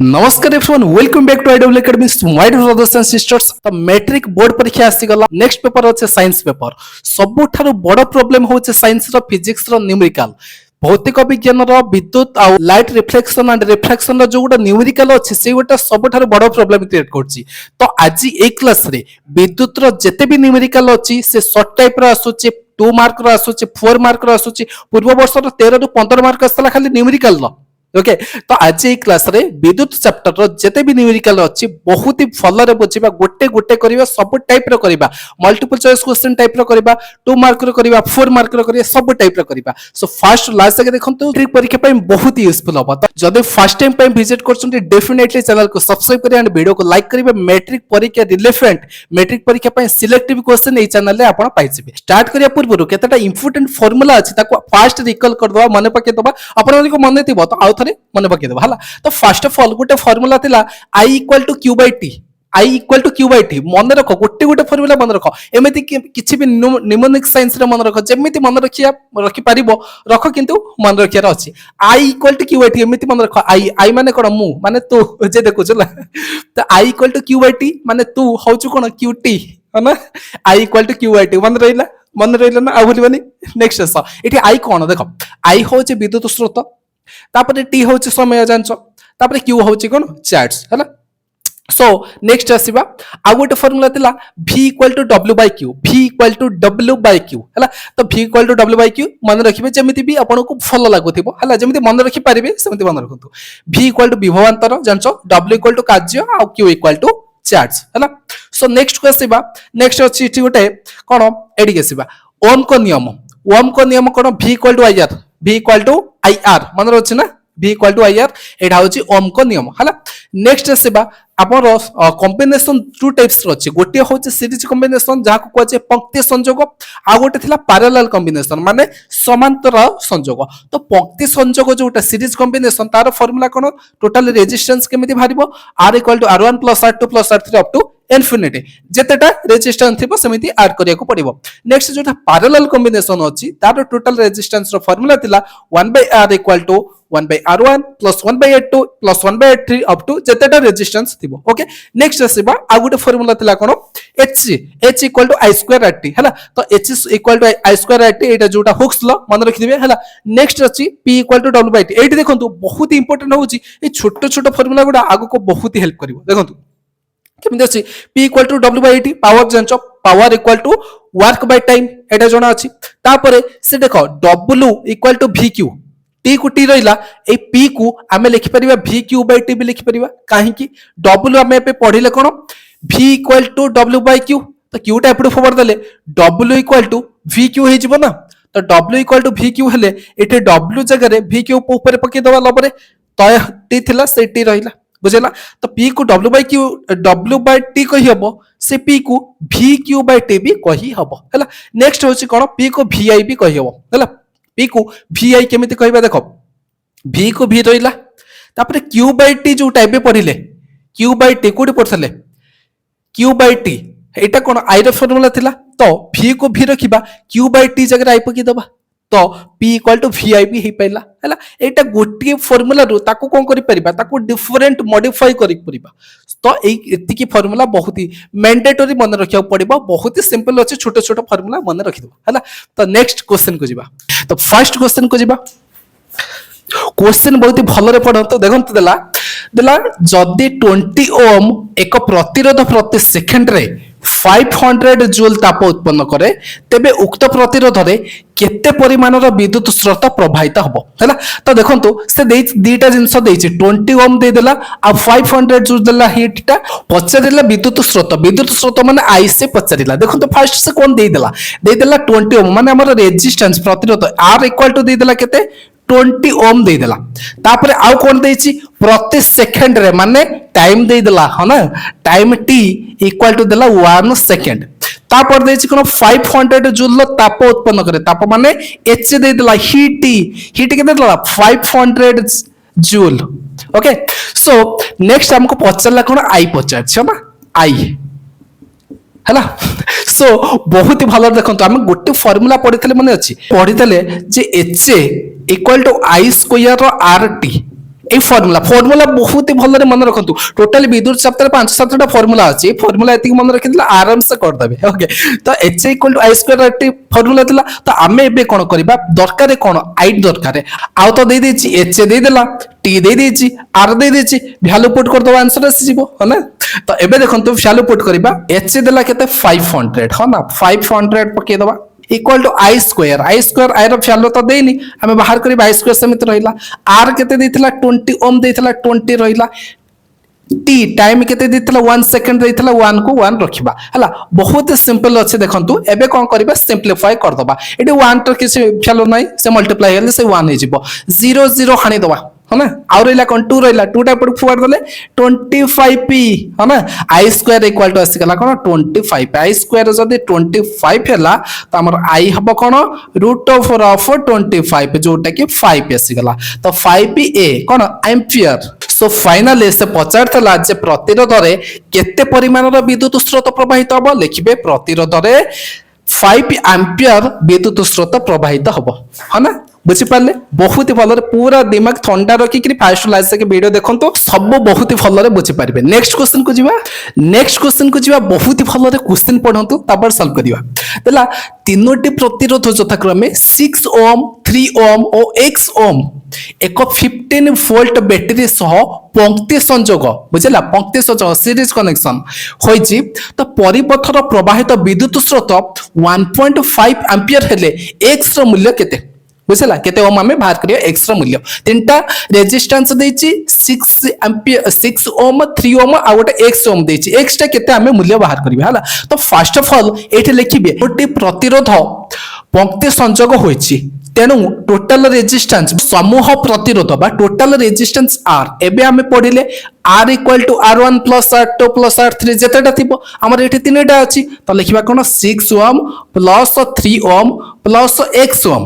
नमस्कार everyone, welcome back to IW academy. My dear brothers and sisters, तो matric board परीक्षा आसी गला। नेक्स्ट पेपर होचे साइंस पेपर। सबुठारु बड़ प्रॉब्लम होचे साइंस रो, फिजिक्स रो न्यूमेरिकल, भौतिक विज्ञान रो विद्युत आ लाइट रिफ्लेक्शन एंड रिफ्रैक्शन रो जो गोटा न्यूमेरिकल अछि से गोटा सबुठारु बड़ प्रॉब्लम क्रिएट करछि। तो आज ए क्लास रे विद्युत रो जते भी न्यूमेरिकल अछि से शॉर्ट टाइप रो आसुछि, 2 मार्क रो आसुछि, 4 मार्क रो आसुछि। पूर्व वर्ष रो 13 रु 15 मार्क आसला खाली न्यूमेरिकल रो। ओके, तो आज ये क्लास रे विद्युत चैप्टर रो जते भी न्यूमेरिकल अछि बहुत ही फॉलो रे बुझिबा, गोटे गोटे करिबा, सब टाइप रो करिबा, मल्टीपल चॉइस क्वेश्चन टाइप रो करिबा, 2 मार्क रो करिबा, 4 मार्क रो करिबा, सब टाइप रो करिबा। सो फर्स्ट लास्ट तक देखंतु मैट्रिक परीक्षा पय बहुत ही यूजफुल होबा। तो जदि फर्स्ट टाइम पय विजिट करछन्ती डेफिनेटली चैनल को सब्सक्राइब करिया एंड वीडियो को लाइक करिबा। मैट्रिक परीक्षा रिलेवेंट मैट्रिक परीक्षा पय सिलेक्टिव क्वेश्चन ए चैनल रे आपण पाइ जिबे। स्टार्ट करिया पूर्व केतेटा इंपोर्टेंट फार्मूला अछि ताको फास्ट रिकॉल कर दवा, मन पके दवा। आपण को मन थिबो तो आउ थरे मन पके दवा हला। तो फर्स्ट ऑफ ऑल गोटे फार्मूला थिला I equal to Q by T। I equal to Q by T मन रख, गोटे गोटे फार्मूला मन रख। एमिति किछि भी निमोनिक साइंस रे मन रख, जेमिति मन रखिया रखि पारिबो रख, किंतु मन रखियार अछि। I equal to Q by T एमिति मन रख। I माने कोन, मु माने तू जे देखु छला। तो I equal to Q by T माने तू होछु कोन, QT है ना। I equal to Q by T मन रहिला ना, आ भूलिबनी। नेक्स्ट आस एठी I कोन देखो, I होचे विद्युत स्रोत, तापर टी होची समय जांच, तापर क्यू होची कोन, चार्ज हैला। सो नेक्स्ट आसीबा आ गोटे फार्मूला थिला v equal to w by q। v equal to w by q हैला। तो v equal to w by q मन रखिबे, जेमिति भी आपन को फॉलो लागुथिबो हैला, जेमिति मन रखि पारिबे सेमिति मन रखंतु। v इक्वल टू विभवांतर जांच, w इक्वल टू कार्य आ q इक्वल टू चार्ज हैला। सो नेक्स्ट को आसीबा, नेक्स्ट अछि इठी गोटे कोन एडी आसीबा ओम को नियम। ओम को नियम कोन, v equal to ir, v equal to ir मन रछि ना, v इक्वल टू ir एटा होची ओम को नियम हला। नेक्स्ट आसीबा आपन कॉम्बिनेशन टू टाइप्स रो अछि। गोटे होची सीरीज कॉम्बिनेशन जहा को कहै छै पंक्ति संयोग, आ गोटे थिला पैरेलल कॉम्बिनेशन माने समांतर संयोग। तो पंक्ति संयोग जोटा सीरीज कॉम्बिनेशन तार फार्मूला कोन, टोटल रेजिस्टेंस केमिति भारिबो, r equal to r1 plus r2 plus r3 up to infinity. जेतेटा रेजिस्टेंस थिबो सेमिति ऐड करिया को पड़िबो। नेक्स्ट जोटा पैरेलल कॉम्बिनेशन अछि तार टोटल रेजिस्टेंस रो फार्मूला थिला 1/r equal to 1/r1 plus 1/r2 plus 1/r3 up to जेतेटा रेजिस्टेंस थिबो। ओके, नेक्स्ट आसीबा आ गुटे फार्मूला थिला कोन, h equal to i square rt हैला। तो h equal to i square rt एटा जोटा हुक्स लॉ मन रखि दिबे हैला। नेक्स्ट अछि p equal to w by t। एटी देखंतु बहुत इंपोर्टेंट होउची, ए छोटो छोटो फार्मूला गुडा आगो को बहुत ही हेल्प करिवो। देखंतु केमिति अछि, p equal to w by t power जांच, power equal to work by time एटा जणा अछि। तापरे से देखो w equal to vq, t को t रहिला, ए p को आमे लिखि परिबा vq बाय t भी लिखि परिबा। काहे कि w आमे पे पढिले कोन, v equal to w by q। तो q टा एपडू फॉरवर्ड देले w इक्वल टू vq हे जिवो ना। तो w इक्वल टू vq हेले एटे w जगह रे vq ऊपर पके दवा लबरे, तो t थिला से t रहिला, बुझेला। तो p को w by q w by t कहि हबो, से p को vq बाय t भी कहि हबो हैला। नेक्स्ट होची कोन, p को vi भी कहि हबो हैला। p को vi केमिति कहबा देखो, v को v रहिला, तापर q बाय t जो टाइप पढिले q बाय t कोडी पढथले q by t Etah cone i row formula थिला। तो v को v रखिबा, q बाय t जगह i पकी दबा, तो p इक्वल टू vi भी हे पैला हैला। एटा गोटी फार्मूला रो ताको कोन करि परिबा, ताको डिफरेंट मॉडिफाई करि परिबा। तो एति की फार्मूला बहुत ही मैंडेटरी मन रखिया पड़िबो, बहुत ही सिंपल अछि, छोटो छोटो फार्मूला मन रखि दबा हैला। तो नेक्स्ट क्वेश्चन को जिबा। तो फर्स्ट क्वेश्चन को जिबा। क्वेश्चन बहुत ही भलरे पढंतो। देखंत देला जदी 20 ओम एक प्रतिरोध प्रति सेकंड रे 500 जूल ताप उत्पन्न करे, तेबे उक्त प्रतिरोध रे केते परिमाण रो विद्युत स्रोत प्रवाहित हबो हैला। तो देखंतु से दीटा जिंस देछि, 20 ओम दे देला आ 500 जूल देला हीट टा, पचारिला विद्युत स्रोत माने आई से पचारिला। देखंतु फर्स्ट से कोन दे देला 20 ओम माने हमर रेजिस्टेंस प्रतिरोध r इक्वल टू दे देला केते 20 ओम दे देला। तापरे आउ कोन देछि, प्रति सेकंड रे माने टाइम दे देला है ना, टाइम t इक्वल टू देला 1 सेकंड। तापर देछि कोन 500 जूल ताप उत्पन्न करे, ताप माने h दे देला, हीट केते देला 500 जूल। ओके, सो नेक्स्ट हमको पचरला कोन i पचार छ ना, i हैला। सो बहुत ही भलो देखंतु, हम गोटे फार्मूला पढितले मने अछि, पढितले जे h equal to i square रो rt এই ফর্মুলা বহুত ভালরে মনে রাখন্তু টোটালি বিদ্যুৎ চাপের 5-7টা ফর্মুলা আছে ফর্মুলা এতিক মনে রাখিলে আরামসে করদেবে ওকে তো H = I স্কয়ার এটি ফর্মুলা ଥିଲା তো আমি এবে কোন করিবা দরকারে কোন I দরকারে আউ তো দেই দিছি H দেই দেলা T দেই দিছি R দেই দিছি ভ্যালু পুট করে দবা आंसर আসিଯିବ হনা তো এবে দেখন্তু ভ্যালু পুট করিবা H দেলা কেতে 500 হনা 500 পকে দবা equal to I square I रो वैल्यू तो देनी हमें बाहर करी I स्क्वायर समित रहिला R केते देथिला 20 ओम देथिला 20 रहिला T टाइम केते देथिला 1 सेकंड देथिला 1 को 1 रखिबा हला बहुत सिंपल अछि देखंतु एबे कोन करिबा सिंपलीफाई कर दबा एटी 1 तो किसी वैल्यू नै से मल्टीप्लाई हेले से 1 हे जिवो 0 0 हानि दबा है ना आउ रहिला कोन 2 रहिला 2 टा पड़ फुआड दले 25p है ना I स्क्वायर इक्वल टू आसी गला कोन 25 I स्क्वायर जदी 25 हैला त हमर I हबो कोन √4 ऑफ 25 जोटा कि 5 आसी गला तो 5pa कोन एम्पियर सो फाइनली से पचारथला जे प्रतिरोध रे केते परिमाण रो विद्युत स्रोत प्रवाहित हबो लिखिबे प्रतिरोध रे 5 एम्पियर विद्युत स्रोत प्रवाहित हबो है ना बुझी पाले बहुत ही भलरे पूरा दिमाग ठंडा रखी कि फास्ट लाइक से वीडियो देखंतो सब बहुत ही भलरे बुझी पारिबे नेक्स्ट क्वेश्चन को जीवा बहुत ही भलरे क्वेश्चन पढंतु तबर सॉल्व करिवा देला तीनोटी प्रतिरोध यथाक्रमे 6 ओम 3 ओम और x ओम एक 15 वोल्ट बैटरी सह पंक्ति संजोग बुझला पंक्ति संजोग सीरीज कनेक्शन होइछि तो परिपथर प्रवाहित विद्युत स्रोत 1.5 एम्पियर हेले x रो मूल्य केते बुझला केते ओम हमें बाहर करियो x रो मूल्य तीनटा रेजिस्टेंस देछि 6 एम्पियर 6 ओम 3 ओम आ गोटे x ओम देछि x टा केते हमें मूल्य बाहर करियो हला तो फर्स्ट ऑफ ऑल एठी लिखिबे गोटे प्रतिरोध पंक्ति संजोग होइछि तेणु टोटल रेजिस्टेंस समूह प्रतिरोध बा टोटल रेजिस्टेंस R एबे हमें पढिले R equal to R1 plus R2 plus R3 जेतेटा थिबो हमर एठी तीनटा अछि तो लिखिबा कोन 6 ohm plus 3 ohm plus x ohm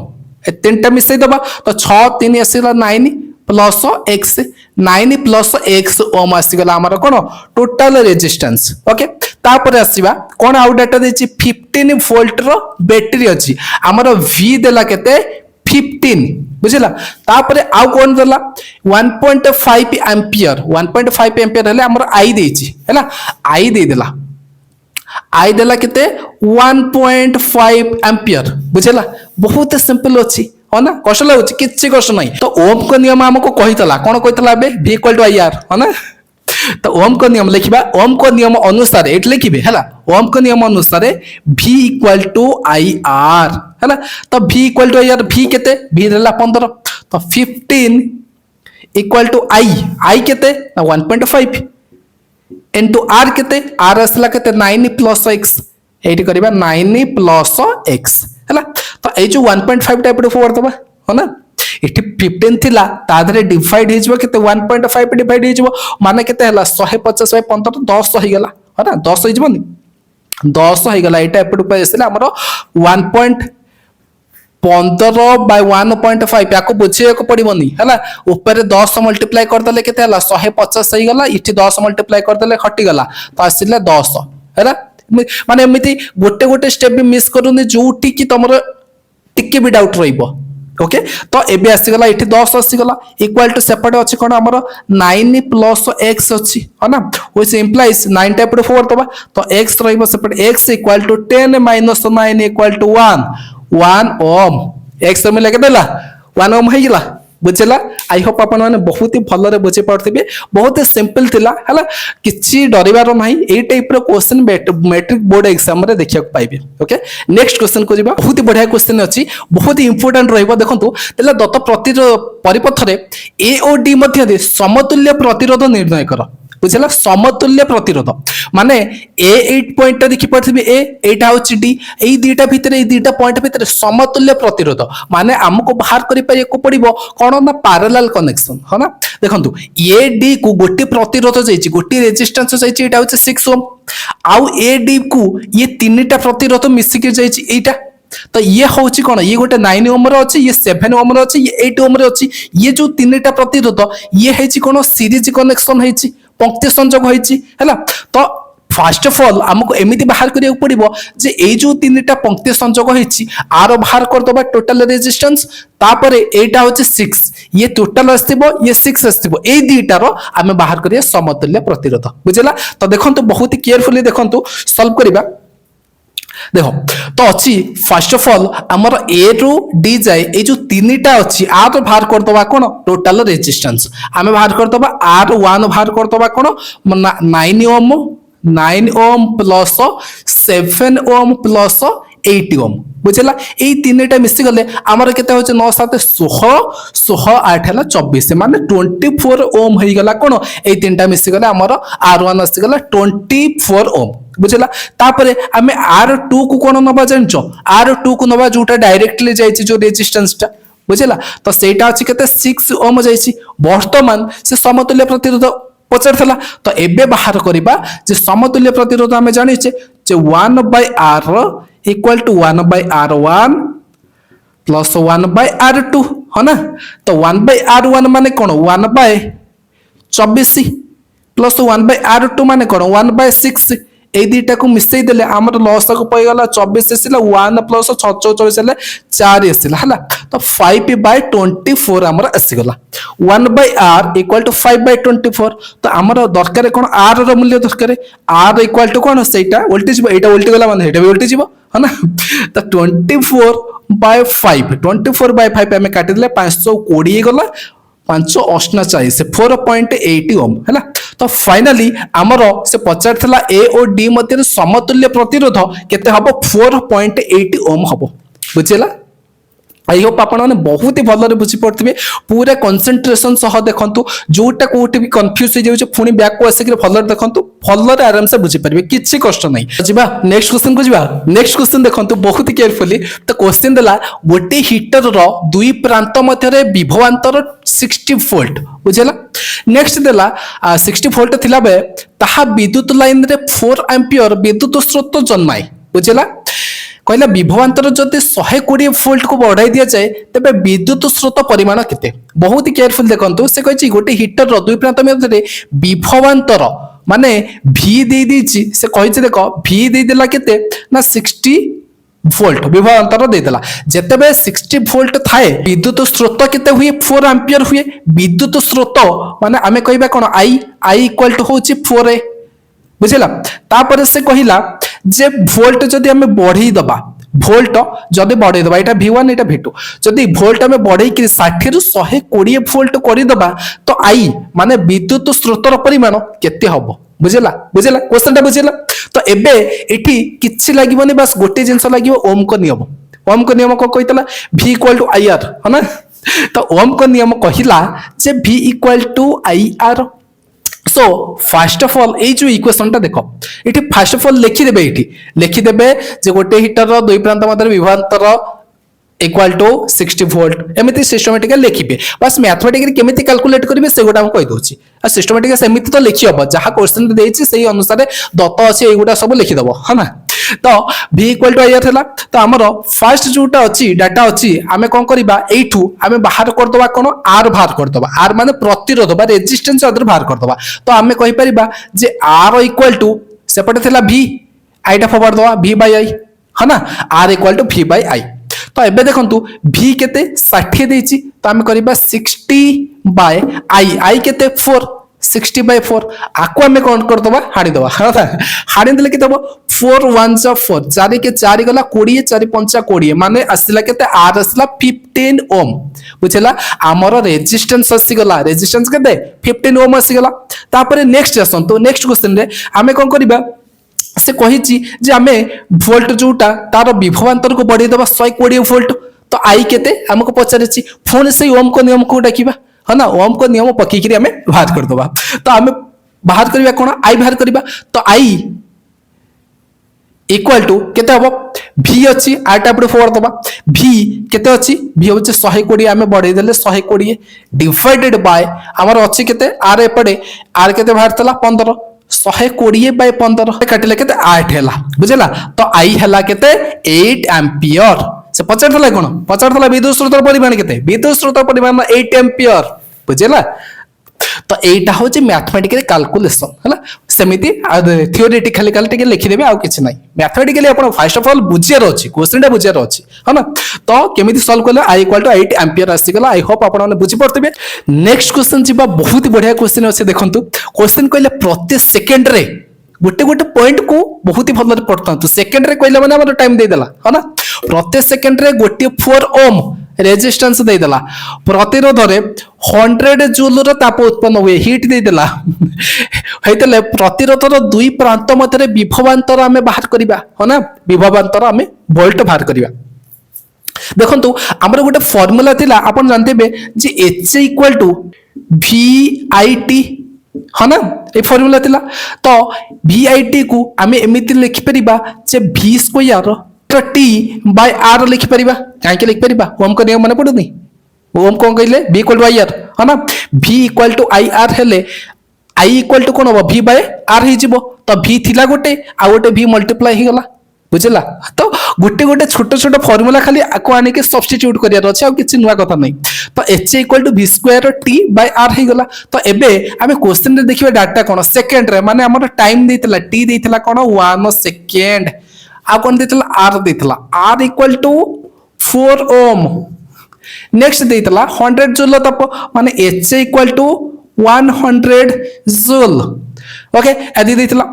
ए तीनटा मिसै दबा तो 6 3 आसीला 9 plus x 9 plus x ohm आसीगला हमर कोन टोटल रेजिस्टेंस ओके तापर आसीबा कोन आउ डाटा देछि 15 वोल्ट रो बैटरी अछि हमर v देला केते 15 बुझिला तापर आउ कोन देला 1.5 एम्पियर 1.5 एम्पियर हले हमर I देछि हैला I दे देला I देला केते 1.5 एम्पियर बुझिला बहुत सिंपल अछि है ना कष्ट लागुछि किछि कष्ट नहीं तो ओम को नियम हमको कहितला कोन कहितला बे v = IR है ना तो ओम को नियम लिखिबा ओम को नियम अनुसार एट लिखिबे हैला ओम को नियम अनुसार v = IR हैला तो v = IR v केते v देला 15 तो 15 = I केते 1.5 into R केते R असला केते 9 प्लस x एटी करबा 9 प्लस x हैला तो ए जो 1.5 टाइप रो फॉर दबा है ना एटी 15 थिला ता धरे डिवाइड हे जबो केते 1.5 डिवाइड हे जबो माने केते हला 150 बाय 15 10 हो गेला है ना 10 हो जबनी 10 हो गेला एटा एपड पे आसेला हमरो 1.15 बाय 1.5 याको बुझे को पड़िबनी हला ऊपर 10 मल्टीप्लाई कर दले केते हला 150 हो गेला इठी 10 मल्टीप्लाई कर दले हटी गेला तो आसिला 10 हैला माने एमिति गोटे गोटे स्टेप भी मिस करूनी जोठी की तमरो टिके भी डाउट रहिबो ओके तो एबे आसी गला इठी 10 आसी गला इक्वल टू सेपटे अछि कोन हमरो 9 प्लस x अछि है ना व्हिच इंप्लाइज 9 टाइप रो 4 तबा तो x रहिबो सेपटे x equal to 10 minus 9 equal to 1 ohm x में लगे देला 1 ओम हे गेला बुझला आई होप अपन माने बहुत ही भल रे बुझे पड़थिबे बहुत ही सिंपल थिला हला किछि डरिबारो नाही ए टाइप रो क्वेश्चन मैट्रिक बोर्ड एग्जाम रे देखिया पाइबे ओके नेक्स्ट क्वेश्चन को जिबा बहुत ही बढ़िया क्वेश्चन अछि बहुत ही इंपोर्टेंट रहइबो देखंतु तेला दत्त परिपथ रे ए ओ डी मध्य दे समतुल्य प्रतिरोध निर्णय कर बुझला समतुल्य प्रतिरोध माने ए 8 पॉइंट देखि पड़थिबे ए एटा होछि डी एई दुईटा भितरे एई दुईटा पॉइंट भितरे समतुल्य प्रतिरोध माने हमको बाहर करि पाए को पड़िबो कोन ना पैरेलल कनेक्शन है ना देखंतु ए डी को गोटी प्रतिरोध जाईछि गोटी रेजिस्टेंस जाईछि एटा होछि 6 ओम आउ ए डी को ये तीनटा प्रतिरोध मिसी के जाईछि एटा तो ये होची कोन ये गोटे 9 ओम रो अछि ये 7 ओम रो अछि ये 8 ओम रो अछि ये जो तीनटा प्रतिरोध ये हेछि कोन सीरीज कनेक्शन हेछि पंक्ति संयोग होइछि हैला तो फर्स्ट ऑफ ऑल हमको एमिति बाहर करिया पड़िबो जे ए जो तीनटा पंक्ति संयोग होइछि आरो बाहर कर दबा टोटल रेजिस्टेंस तापरे एटा होछि 6 ये टोटल आसथिबो ये 6 आसथिबो ए दुईटार आमे बाहर करिया समतुल्य प्रतिरोध बुझिला तो देखंतु बहुत ही केयरफुली देखंतु सॉल्व करिबा देखो तो अच्छी फर्स्ट ऑफ ऑल आमर ए रु डी जाए ये जो तीनटा अच्छी आ तो बाहर कर दबा कोन टोटल रेजिस्टेंस आमे बाहर कर दबा R1 बाहर कर दबा कोन 9 ओम 9 ओम प्लस 7 ओम प्लस 8 ओम बुझला ए तीनटा मिसी गले हमर केते होचे 9 7 16 16 8 हला 24 माने 24 ओम होई गला कोन ए तीनटा मिसी गले हमर R1 आसी गला 24 ओम बुझला तापरे हमें R2 को कोन नबा जानचो R2 को नबा जोटा डायरेक्टली जाईची जो रेजिस्टेंस टा बुझला तो सेटा अछि केते 6 ओम जाईची वर्तमान से समतुल्य प्रतिरोध पचारथला तो एबे बाहर करिबा जे समतुल्य प्रतिरोध हमें जानि छे जे 1/R equal to 1/R1 plus 1/R2 है ना तो 1/R1 माने कोन 1/24 प्लस 1/R2 माने कोन 1/6 ए दुईटा को मिसई देले हमर लॉस तक पय गला 24 आसिला 1 प्लस 44 हेले 4 आसिला हला तो 5/24 हमर आसी गला 1/R इक्वल टू 5/24 तो हमर दरकार कोन R रो मूल्य दरकार R इक्वल टू कोन सेटा वोल्टेज एटा वोल्टेज गला माने एटा वोल्टेज जीवो है ना तो 24/5 24/5 हमें काटि देले 520 गला 548 से 4.80 ओम हैला तो फाइनली हमर से पचार थला ए और डी मध्य समतुल्य प्रतिरोध केते हबो 4.80 ओम हबो बुझिला आई होप आपण माने बहुत ही भलरे बुझी पड़थिबे पूरा कंसंट्रेशन सह देखंतु जोटा कोठी भी कंफ्यूज हो जाउछ पुनी बैक को आसे कि भलरे देखंतु भलरे आराम से बुझी परिबे किछि कष्ट नै जिबा नेक्स्ट क्वेश्चन को जिबा नेक्स्ट क्वेश्चन देखंतु बहुत ही केयरफुली तो क्वेश्चन देला गोटे हीटर रो दुई प्रांत मध्य रे विभवांतर 60 वोल्ट बुझला नेक्स्ट देला 60 वोल्ट थिला बे ताहा विद्युत लाइन रे 4 एम्पियर विद्युत स्रोत जन्माय बुझला कहला विभवांतर जदि 120 वोल्ट को बढ़ाई दिया जाए तबे विद्युत स्रोत परिमाण केते बहुत ही केयरफुल देखंतु से कहछि गोटे हीटर रो दुई प्रांत मध्य विभवांतर माने V दे दीची से कहछि देखो V दे देला केते ना 60 वोल्ट विभवांतर दे देला जेतेबे 60 वोल्ट थाए विद्युत स्रोत केते हुए 4 एम्पियर हुए विद्युत स्रोत माने हमें कहबा कोन I इक्वल टू होछि 4A बुझिला तापर से कहिला जे वोल्ट जदि हमें बढ़ई दबा वोल्ट जदि बढ़ई दबा एटा V1 एटा V2 जदि वोल्ट हमें बढ़ई कि 60 रु 120 वोल्ट करि दबा तो I माने विद्युत स्रोतर परिमाण केते हबो बुझिला बुझिला क्वेश्चन ता बुझिला तो एबे एठी किछि लागिबोनी बस गोटे जिंस लागिबो ओम को नियम को कहितला V इक्वल टू IR है ना तो ओम को नियम कहिला जे V equal to IR so first of all ए जो इक्वेशन टा देखो इठी फर्स्ट ऑफ ऑल लिखि देबे जे गोटे हीटर रो दुई प्रांत मध्य विभवांतर इक्वल टू 60 वोल्ट एमिति सिस्टमैटिकली लिखिबे बस मैथमेटिकली केमिति कैलकुलेट करिवे से गोटा हम कहि दोछि आ सिस्टमैटिकली सेमिति तो लिखि हबो जहा क्वेश्चन देछि सेही अनुसार दत्त अछि एगुडा सब लिखि दबो है ना तो V इक्वल टू IR थला तो हमर फर्स्ट जोटा अछि डाटा अछि हमें कोन करिबा एठू हमें बाहर कर दबा कोन R बाहर कर दबा R माने प्रतिरोध बा रेजिस्टेंस अदर बाहर कर दबा तो हमें कहि परिबा जे R इक्वल टू सेपटे थला V आईटा फॉरवर्ड दबा V/I है ना R इक्वल टू V/I तो एबे देखंतु V केते 60 देछि तो हमें करिबा 60/I केते 4 60/4 आको हमें कौन कर दबा हाड़ी दबा हाड़ी देले के दबो 4 1 जा 4 4 के 4 गला 20 4 5 20 माने आसिला केते R आसिला 15 ओम बुझला हमर रेजिस्टेंस आसी गला रेजिस्टेंस केते 15 ओम आसी गला तापर नेक्स्ट आसंतो नेक्स्ट क्वेश्चन रे हमें कोन करिबा से कहिची जे हमें वोल्ट जोटा तार विभवांतर को बढ़ी दबा 120 वोल्ट तो I केते हमको पचारछि फोन से ओम को नियम को डाकिबा है ना ओम को नियम पकी करी हमें बाहर कर दबा तो हमें बाहर करबा कोन I बाहर करबा तो I इक्वल टू केते हबो V अछि आटा पडे फॉर दबा V केते अछि V होचे 120 हमें बढ़ाई देले 120 डिवाइडेड बाय हमर अछि केते R एपडे R केते बाहर तला 15 120/15 काटिले केते 8 हैला बुझला तो I हैला केते 8 एम्पियर से पचार थला कोन पचार थला विद्युत स्रोत परिमाण केते विद्युत स्रोत परिमाण 8 एम्पियर बुझला तो एटा होचे मैथमेटिकल कैलकुलेशन हला सेमिति थियोरेटिकली टिके लिखि देबे आ किछ नै मैथमेटिकली आपण फर्स्ट ऑफ ऑल बुझियार अछि क्वेश्चनटा बुझियार अछि हना तो केमिति सॉल्व करले I = 8 एम्पियर आसी गला आई होप आपण बुझि पड़तबे नेक्स्ट क्वेश्चन जिबा बहुत बढ़िया क्वेश्चन अछि देखंतु क्वेश्चन कहले प्रति सेकंड रे गोटे गोटे पॉइंट को बहुत ही भल पड़ता सेकंड रे कहले माने हमर टाइम दे देला हना प्रति सेकंड रे गोटे 4 ओम रेजिस्टेंस दे देला प्रतिरोध रे 100 जूल रो ताप उत्पन्न हुए हीट दे देला हेतले प्रतिरोध रो दुई प्रांत मध्य विभवांतर हमें बाहर करिबा हना विभवांतर हमें वोल्ट बाहर करिबा देखंतु हमर गोटे फार्मूला थिला आपण जानतेबे जे H = VIT हना ए फार्मूला थिला तो VIT को हमें एमिति लिखि परिबा जे V² T by R लिखि परिबा काहे के लिखि परिबा ओम को नियम माने पडुनी ओम कोन कहले V = IR हना V = IR हेले I = कोन हो V by R हि जिवो तो V थिला गोटे आ गोटे V मल्टीप्लाई हि गला बुझला तो गोटे गोटे छोट छोट फार्मूला खाली आको आने के सब्स्टिट्यूट करियार अछि आ किछि नुवा कथा नै तो H = V² T by R हि गला तो एबे हमें क्वेश्चन रे देखिबे डाटा कोन सेकंड रे माने हमर टाइम देथिला T देथिला कोन 1 सेकंड आ कोन देथिला R देथिला R = 4 ohm next देथिला 100 joule ताप माने H = 100 जूल ओके एदी देथिला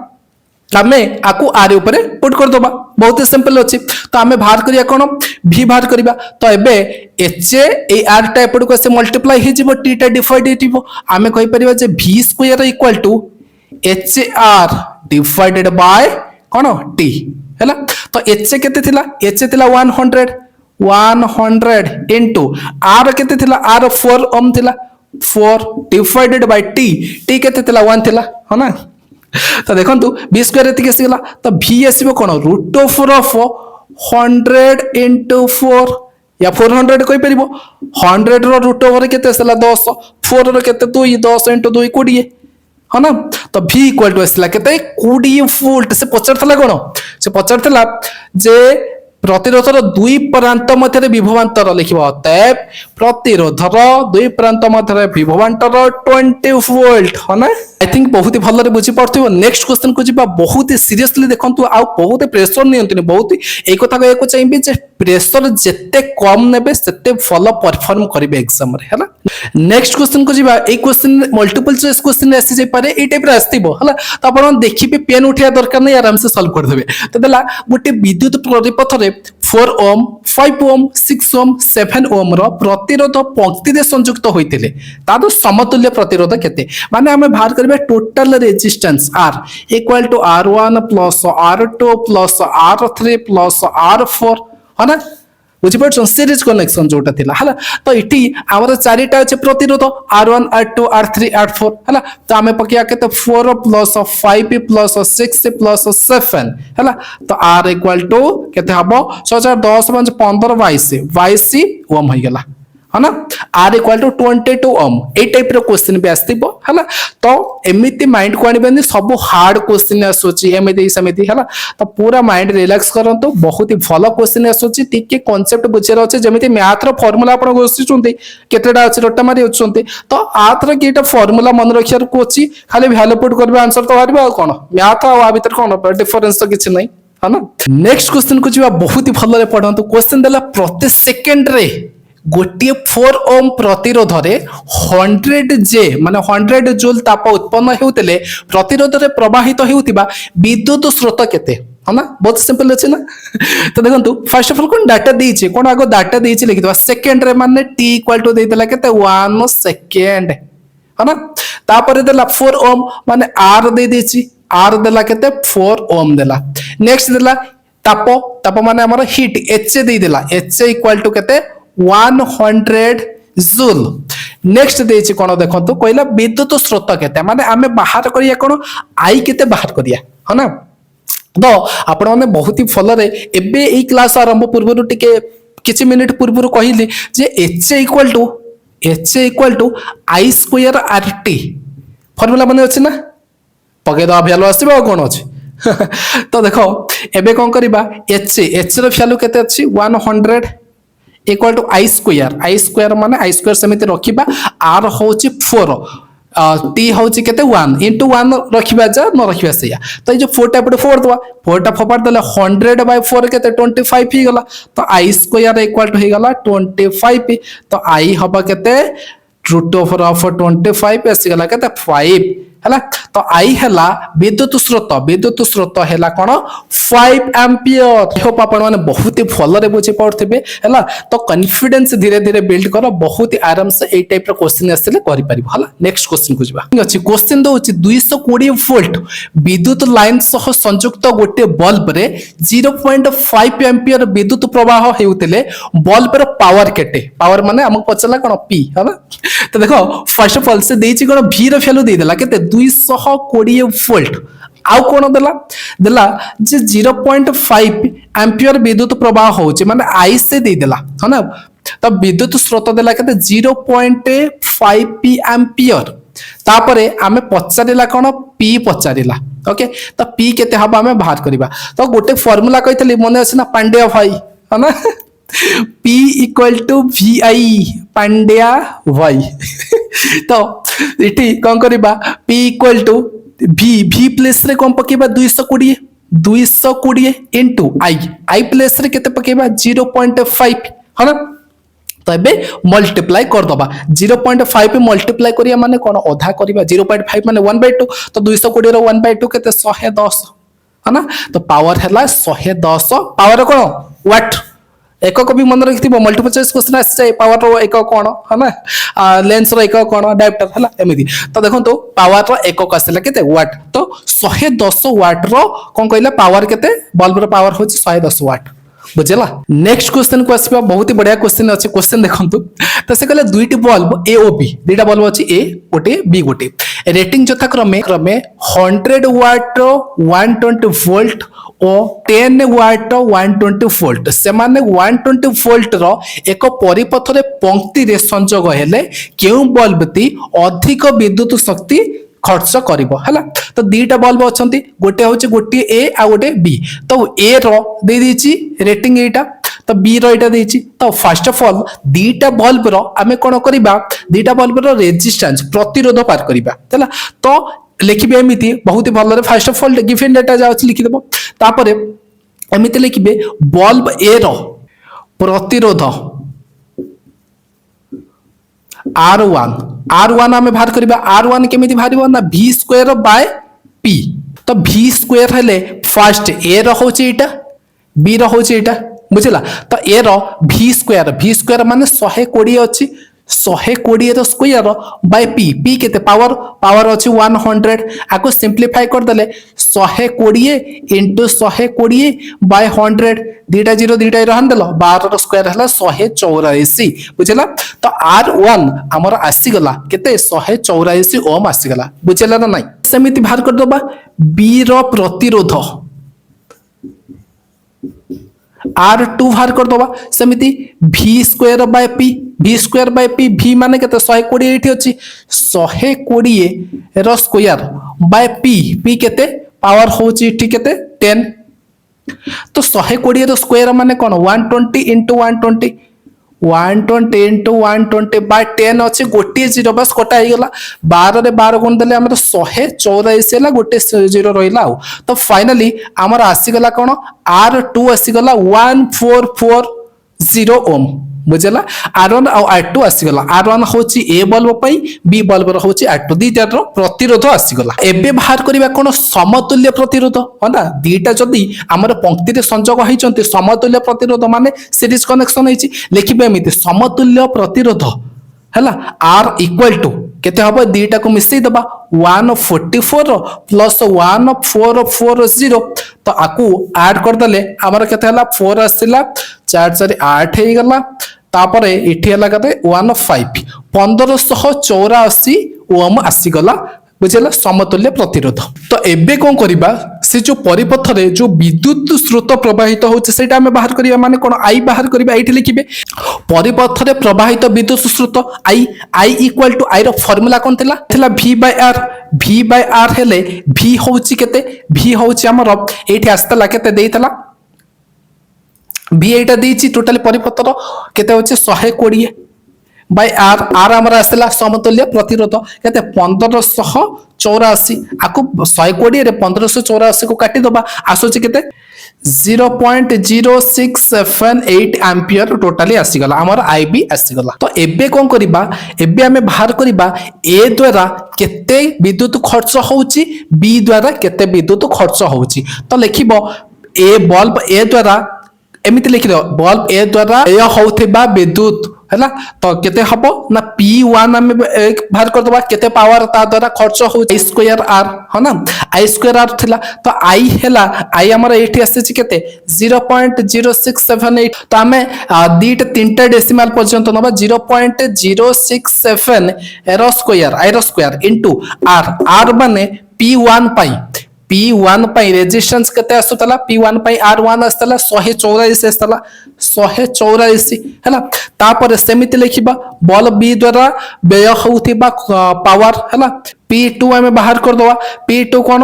हमें आकु आर ऊपर पुट कर दबा बहुत सिंपल अछि तो हमें बाहर करिया कोन v बाहर करिबा तो एबे h ए r टा एपड को से मल्टीप्लाई हि जिवो t टा डिवाइड हिटिवो हमें कहि परिबा जे v² = hr divided by cone t हैला तो h केते थिला h थिला 100 इनटू r केते थिला r 4 ओम थिला 4 डिवाइडेड बाय t केते थिला 1 थिला हना तो देखंतु v² एति केसे गला तो v आसीबो कोन √4 100 * 4 या 400 कोइ परिबो 100 रो √ओवर केते सला 10 4 रो केते 2 10 * 2 20 हना तो v = असला केते 20 वोल्ट से पचरथला कोन से पचरथला जे प्रतिरोधर दुई प्रांत मध्य विभवांतर लिखिबा तब प्रतिरोधर दुई प्रांत मध्य विभवांतर 20 वोल्ट हना आई थिंक बहुत ही भलरे बुझी पड़थिबो नेक्स्ट क्वेश्चन को जिबा बहुत ही सीरियसली देखंतु आ बहुत प्रेशर नियंतनी बहुत एक कथा कहै को चाहिबे जे प्रेशर जत्ते कम नेबे सेते फॉलो परफॉर्म करिवे एग्जाम रे हला नेक्स्ट क्वेश्चन को जिबा ए क्वेश्चन मल्टीपल चॉइस क्वेश्चन आसी जे पारे ए टाइप रे आस्तिबो हला तो आपण देखिबे पेन उठिया दरकार नै आराम से सॉल्व कर देबे तो देला गोटे विद्युत परिपथ रे 4 ओम 5 ओम 6 ओम 7 ओम रो प्रतिरोध पंक्ति रे संयुक्त होइतिले तादो समतुल्य प्रतिरोध केते माने हमें बाहर करबे total resistance R = R1 + R2 + R3 + R4 हना बुझि पड़छ सीरीज कनेक्शन जोटा थिला हला तो इटी हमर चारिटा अछि प्रतिरोध R1 R2 R3 R4 हला तो हमें पकिया केते 4 + 5 + 6 + 7 हला तो R = केते हबो 10 5 15 22 ओम होई गेला हना R = 22 ओम ए टाइप रो क्वेश्चन भी आस्तिबो हला तो एमिति माइंड को आनिबेनी सब हार्ड क्वेश्चन आसोची एमिति समिति हला तो पूरा माइंड रिलैक्स करंतो बहुत ही भलो क्वेश्चन आसोची टिके कांसेप्ट बुझेर अछि जेमिति मैथ रो फार्मूला आपण गोसिचुंती केतेडा अछि रोटा मारी उचुंती तो आथर केटा फार्मूला मन रखियार को अछि खाली वैल्यू पुट करबे आंसर तो आरिबा कोन मैथ आ भीतर कोन डिफरेंस तो किछ नै हना नेक्स्ट क्वेश्चन को जिबा बहुत ही भलो रे पढंतो क्वेश्चन देला प्रति सेकंड रे गोटे 4 ओम प्रतिरोध रे 100 जे माने 100 जूल ताप उत्पन्न हेउतले प्रतिरोध रे प्रवाहित हेउतिबा विद्युत स्रोत केते हना बहुत सिंपल अछि ना तो देखंतु फर्स्ट ऑफ ऑल कोन डाटा देइछे कोन आगो डाटा देइछे लिखितबा सेकंड रे माने t = देइतला केते 1 सेकंड हना तापर देला 4 ओम माने r दे देछि r देला केते 4 ओम देला नेक्स्ट देला ताप माने हमर हीट h दे देला h = केते 100 जूल नेक्स्ट देछि कोन देखंतु कहला विद्युत स्रोत केते माने हमें बाहर करिया कोन आई केते बाहर करिया हना तो आपण माने बहुत ही फल रे एबे ए क्लास आरंभ पूर्व टिके किछि मिनिट पूर्व कहिली जे h = I² RT फार्मूला माने अछि ना पके द वैल्यू आसीबो कोन अछि तो देखो एबे कोन करबा h रो वैल्यू केते अछि 100 = I² माने I² समिति रखिबा R होची 4 टी हूँ के 1 इंटू 1 रखा जा न रखा से तो ये 4 एपटे 4 दवा 4 फोपाड़ देले 100/4 के 25 ही गला तो आई स्क्वायर इक्वल टू हो गला 25 तो आई हम के √25 आसीगला के 5 है तो आई है विद्युत स्रोत है कौन 5 एम्पियर होप आपण मैंने बहुत ही भल बुझी पारे है तो कॉन्फिडेंस धीरे धीरे बिल्ड कर बहुत ही आराम से ये टाइप क्वेश्चन आसे है नेक्स्ट क्वेश्चन को जा क्वेश्चन दौर 220 वोल्ट विद्युत लाइन सह संयुक्त गोटे बल्ब रे 0.5 एम्पियर विद्युत प्रवाह होते बल्ब पावर केटे पावर माने हमको पचला कौन पी है ना तो देखो फर्स्ट ऑफ ऑल से देछि कौन भी रो वैल्यू दे देला केते 220 वोल्ट आउ कौन देला जे 0.5 एम्पियर विद्युत प्रवाह होचे माने आई से दे देला है ना तो विद्युत स्रोत देला केते 0.5 पी एम्पियर तापरे आमे पचारिला कौन पी पचारिला ओके तो पी केते हबा आमे बाहर करबा तो गोटे फार्मूला कहितली मने अछि ना पांड्या भाई है ना P equal to VI Pandya भाई तो इटी कौन करबा P equal to V place रे कौन पकेबा 220 इनटू I प्लेस रे केते पकेबा 0.5 है ना तो एबे मल्टीप्लाई कर दबा 0.5 पे मल्टीप्लाई करिया माने कोन आधा करिबा 0.5 माने 1/2 तो 220 रो 1/2 केते 110 है ना तो पावर हैला 110 पावर कोन वाट एकक भी मन रखि मल्टीपल चॉइस क्वेश्चन आसे पावर रो एकक कोन है ना लेंस रो एकक कोन डायोप्टर हला एमिति तो देखो तो पावर रो एकक आसेला केते वाट तो 110 वाट रो कोन कहला पावर केते बल्ब रो पावर होची 110 वाट बुझला नेक्स्ट क्वेश्चन को आसीबा बहुत ही बढ़िया क्वेश्चन अछि क्वेश्चन देखंतु तो से कहले दुईटी बल्ब ए ओ बी दुईटा बल्ब अछि ए गोटे बी गोटे रेटिंग यथा क्रमे 100 वाट 120 वोल्ट और 10 वाट 120 वोल्ट से माने 120 वोल्ट रो एक परिपथ रे पंक्ति रे संजोग हेले केउ बल्ब ती अधिक विद्युत शक्ति खर्च करिवो हला तो दीटा बल्ब अछंती गोटे होचे गोटे ए आ गोटे बी तो ए रो दे दीची रेटिंग एटा तो बी रो एटा देची तो फर्स्ट ऑफ ऑल दीटा बल्ब रो आमे कोन करिबा दीटा बल्ब रो रेजिस्टेंस प्रतिरोध पार करिबा हला तो लिखिबे एमिति बहुत ही भलरे first of all given data जाउछ लिखि देबो तापरे एमिति लिखिबे बल्ब ए रो प्रतिरोध R1 आमे बाहर करिबा R1 केमिति बाहरिबो ना V²/P तो V² हेले फर्स्ट ए रो होची एटा बी रो होची एटा बुझला तो ए रो V² माने 120 अछि 120 रो स्क्वायर बाय P केते पावर अछि 100 आको सिंपलीफाई कर देले 120 इनटू 120 बाय 100 दीटा जीरो रहन देलो 12 रो स्क्वायर हला 184 बुझला तो R1 हमर आसी गला केते 184 ओम आसी गला बुझला ना नहीं समिति बाहर कर दबा B रो प्रतिरोध R2 बाहर कर दबा समिति V²/P V माने केते 120 एठी अछि 120 रो स्क्वायर बाय P केते पावर होची एठी केते 10 तो 120 रो स्क्वायर माने कोन 120 इनटू 120 इनटू 120 बाय 10 अछि गोटे जीरो बस कटा ही गला 12 रे 12 गुण देले हमर 184 हला गोटे जीरो रहिला तो फाइनली हमर आसी गला कोन R2 आसी गला 1440 ओम बुझला R1 और R2 आसी गला R1 होची ए बल्ब पई बी बल्ब रो होची R2 दीटा रो प्रतिरोध आसी गला एबे बाहर करिबा कोन समतुल्य प्रतिरोध हना दीटा जदी हमर पंक्ति रे संजोग होइचंती समतुल्य प्रतिरोध माने सीरीज कनेक्शन होइची लिखिबे एमिति समतुल्य प्रतिरोध हला R इक्वल टू केते हबो दीटा को मिसई दबा 144 प्लस 1440 तो आकू ऐड कर दले हमर केते हला 4 आसिला 4 4 8 हे गला तापरे इठी हला केते 15 1584 ओम आसी गला बुझला समतुल्य प्रतिरोध तो एबे कोन करिबा से जो परिपथ रे जो विद्युत स्रोत प्रवाहित होचे सेटा हमें बाहर करिया माने कोन आई बाहर करिबा एठी लिखिबे परिपथ रे प्रवाहित विद्युत स्रोत आई इक्वल टू आई रो फार्मूला कोन थिला V/R हेले V होची केते V होची हमर एठी आस्तला केते देइतला V एटा देइची टोटल परिपथ रो केते होचे 120 बाय आर आर आमर आसला समतुल्य प्रतिरोध केते 1584 आकु 120 रे 1584 को काटी दबा आसुची केते 0.0678 एम्पियर टोटली आसीगला आमर आईबी आसीगला तो एबे कोन करिबा एबे हमें बाहर करिबा ए द्वारा केते विद्युत खर्च होउची बी द्वारा केते विद्युत खर्च होउची तो लिखिबो ए बल्ब ए द्वारा एमिति लिखि दो बल्ब ए द्वारा ए होउथिबा विद्युत हैला तो केते हबो ना P1 हम बाहर कर दबा केते पावर ता द्वारा खर्च हो I स्क्वायर R हो ना I स्क्वायर R थिला तो I हैला I हमर एठी आसे केते 0.0678 तो हमें दीट तीनटा डेसिमल पर्यंत नबा 0.067 arrow square into R R माने P1 पाई P1 पाई रेजिस्टेंस केते आसुतला P1 पाई R1 आस्तला 144 आस्तला 144 हैला तापर सेमिति लिखिबा बल्ब बी द्वारा व्यय होउथिबा पावर हैला P2 हमें बाहर कर दवा P2 cone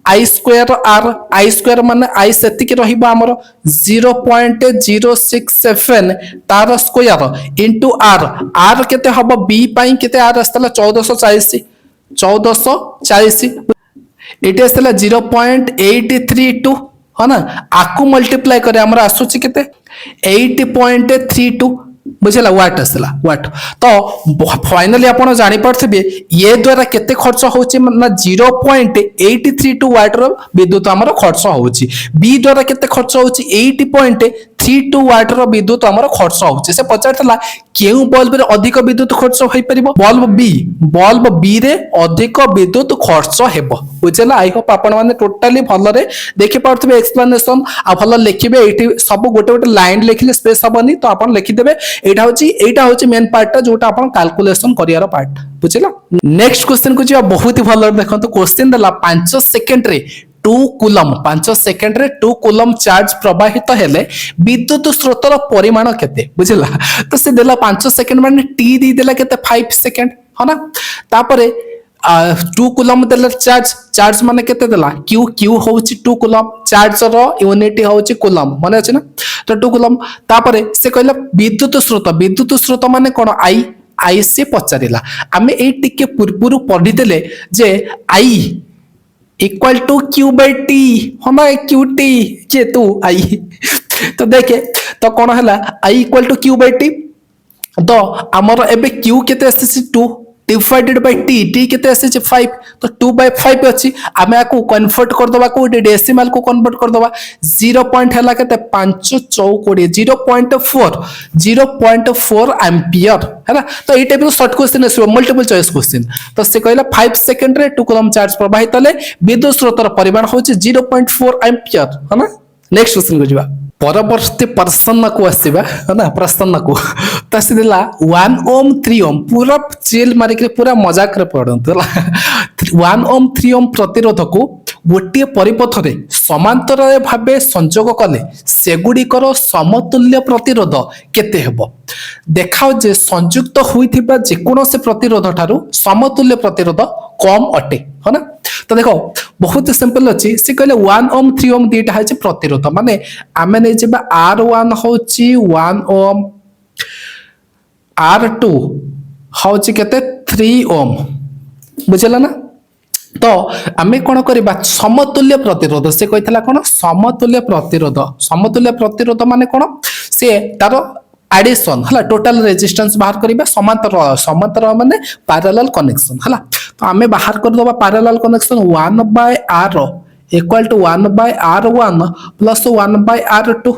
I square R I square माने I सेति के रहिबा हमर 0.067 तार स्क्वायर इनटू R R केते हबो B पाई केते R आस्तला 1440 इट आसला 0.832 है ना आकु मल्टीप्लाई करे हमरा आसुची केते 8.32 बुझला वाट आसला वाट तो फाइनली आपण जानि परथिबे ये द्वारा केते खर्च होची ना 0.832 वाट रो विद्युत हमर खर्च होची बी द्वारा केते खर्च होची 8.32 वाट रो विद्युत हमर खर्च होची से पचारतला केउ बल्ब रे अधिक विद्युत खर्च होई परिबो बल्ब बी रे अधिक विद्युत खर्च हेबो बुझला आई होप आपण माने टोटली भलो रे देखि पारथबे एक्सप्लेनेशन आ भलो लिखिबे एठी सब गोटे गोटे लाइन लिखिले स्पेस हबनी तो आपण लिखि देबे एटा होची मेन पार्ट जोटा आपण कैलकुलेशन करियार पार्ट बुझला नेक्स्ट क्वेश्चन को जिया बहुत ही भलो देखंतु क्वेश्चन दला 5 सेकंड रे 2 कूलम 5 सेकंड रे 2 कूलम चार्ज प्रवाहित हेले विद्युत स्रोतर परिमाण केते बुझला तो से देला 5 सेकंड माने टी दी देला केते 5 सेकंड हो ना तापरे 2 कूलम देला चार्ज माने केते देला क्यू होउची 2 कूलम चार्ज रो यूनिट होउची कूलम माने अछि ना तो 2 कूलम तापरे से कहला विद्युत स्रोत माने कोन आई से पचारिला आमे ए टिके पूर्वरु पढि देले जे I equal to Q by T हम क्यू टी जे तू आई तो देखे तो कौन है I equal to Q by T तो आमर एबे क्यू केते आसी 2 डिवाइडेड बाय टी टी केते आसी 5 तो 2 बाय 5 अछि आमे आको कन्वर्ट कर दबा को डेसिमल को कन्वर्ट कर दबा 0 पॉइंट हला केते 5 चौकोडी 0.4 एम्पियर हैला तो ए टाइप शॉर्ट क्वेश्चन आसी मल्टीपल चॉइस क्वेश्चन तो से कहला 5 सेकंड रे 2 कूलम चार्ज प्रवाहित हले विद्युत स्रोतर परिमाण होची 0.4 एम्पियर है ना नेक्स्ट क्वेश्चन को जिबा परवर्ती प्रश्न को आसीबा है ना प्रश्न को तसे देला 1 ओम 3 ओम पूरा चिल मारी के पूरा मजाक रे पडंत 1 ओम 3 ओम प्रतिरोध को गोटे परिपथ रे समांतर भाबे संयोग कले सेगुडी कर समतुल्य प्रतिरोध केते हेबो देखाओ जे संयुक्त होइथिबा जे कोनो से प्रतिरोध थारु समतुल्य प्रतिरोध कम अटे है ना तो देखो बहुत सिंपल अछि से कहले 1 ओम 3 ओम दीटा है प्रतिरोध माने आमे नै जेबा R1 होची 1 ओम R2 होची केते 3 ओम बुझला ना तो आमे कोन करबा समतुल्य प्रतिरोध से कहितला कोन समतुल्य प्रतिरोध माने कोन से तारो एडिशन हला टोटल रेजिस्टेंस बाहर करिबा समांतर माने पैरेलल कनेक्शन हला तो आमे बाहर कर दबा parallel connection 1 by r equal to 1 by r1 plus 1 by r2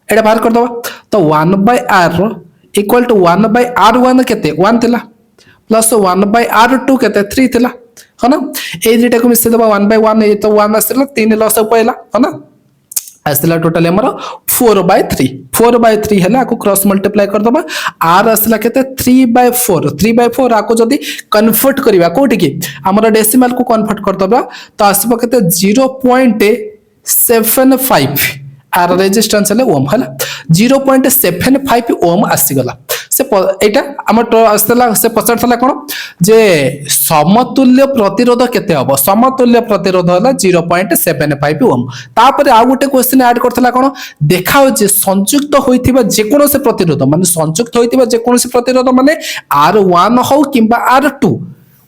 एटा बाहर कर दबा तो 1 by r equal to 1 by r1 केते 1 थिला प्लस 1 बाय r2 केते 3 थिला है ना ए जेटा को मिसे दबा 1 बाय 1 ए तो 1 आसला 3 लॉस पयला है ना आसला टोटल हमर 4/3 हैला को क्रॉस मल्टीप्लाई कर दबा r आसला केते 3/4 आको जदी कन्वर्ट करिवा कोठी की हमर डेसिमल को कन्वर्ट कर दबा तो आसबो केते 0.75 आर रेजिस्टेंस हले ओम हला 0.75 ओम आसी गला से एटा आमर आसला से पचारला कोन जे समतुल्य प्रतिरोध केते हबो समतुल्य प्रतिरोध होला 0.75 ओम तापर आ गुटे क्वेश्चन ऐड करथला कोन देखाओ जे संयुक्त होइथिबा जे कोनोसे प्रतिरोध माने संयुक्त होइथिबा जे कोनोसे प्रतिरोध माने R1 हो किबा R2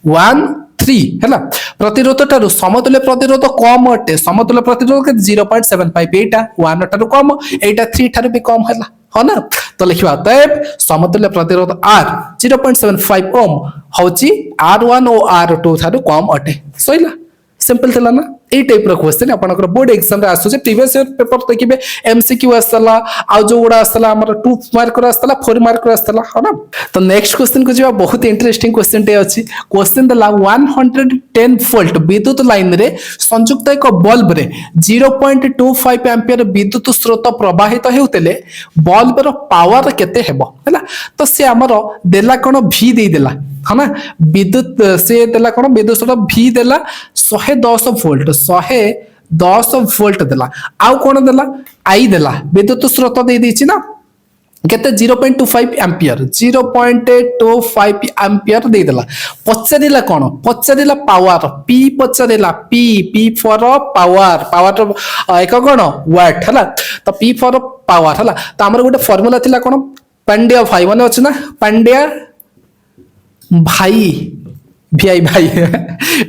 1 3 हैला प्रतिरोध टारु समतुल्य प्रतिरोध कम अटे समतुल्य प्रतिरोध के 0.75 एटा 1 टारु कम एटा 3 टारु भी कम हैला हो ना तो लिखिबा तब समतुल्य प्रतिरोध R 0.75 ओम होची R1 और R2 थारु कम अटे सइला सिंपल थिला ना ए टाइप रो क्वेश्चन आपनकर बोर्ड एग्जाम रे आसु जे प्रीवियस ईयर पेपर देखिबे एमसीक्यू आसला आ जो गुडा आसला हमर 2 मार्क रो आसला 4 मार्क रो आसला हो ना तो नेक्स्ट क्वेश्चन को जेबा बहुत इंटरेस्टिंग क्वेश्चन टे अछि क्वेश्चन दला 110 वोल्ट विद्युत लाइन रे संयुक्त एक बल्ब रे 0.25 एम्पियर विद्युत स्रोत प्रवाहित हेउतले बल्ब रो पावर केते हेबो हैला तो से हमर देला कोन भी दे देला है ना विद्युत से देला कोन विद्युत स्रोत भी देला 110 वोल्ट 110 वोल्ट देला आउ कोन देला आई देला विद्युत स्रोत दे दिछि ना केते 0.25 एम्पियर 0.25 एम्पियर दे देला पछदिला कोन पछदिला पावर पी पछदिला पी फॉर पावर पावर एक कोन वाट हला तो पी फॉर पावर हला तो हमर गोटे फार्मूला थिला कोन पांड्या भाई माने अछि ना पांड्या भाई VI भाई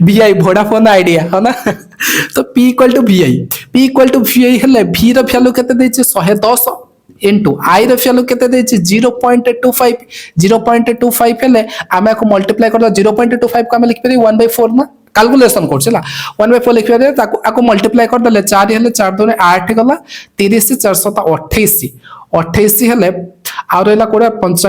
VI वोडाफोन आइडिया है ना तो P इक्वल टू VI हेले V रो वैल्यू केते दैछि 110 इनटू I रो वैल्यू केते दैछि 0.25 हेले आमे को मल्टीप्लाई करला 0.25 को आमे लिख परि 1/4 ना कैलकुलेशन करछला 1/4 लिख परि ताको आको मल्टीप्लाई कर देले 4 हेले 4 दूने 8 गला 30 428 28 हेले आ रहला कोडा 25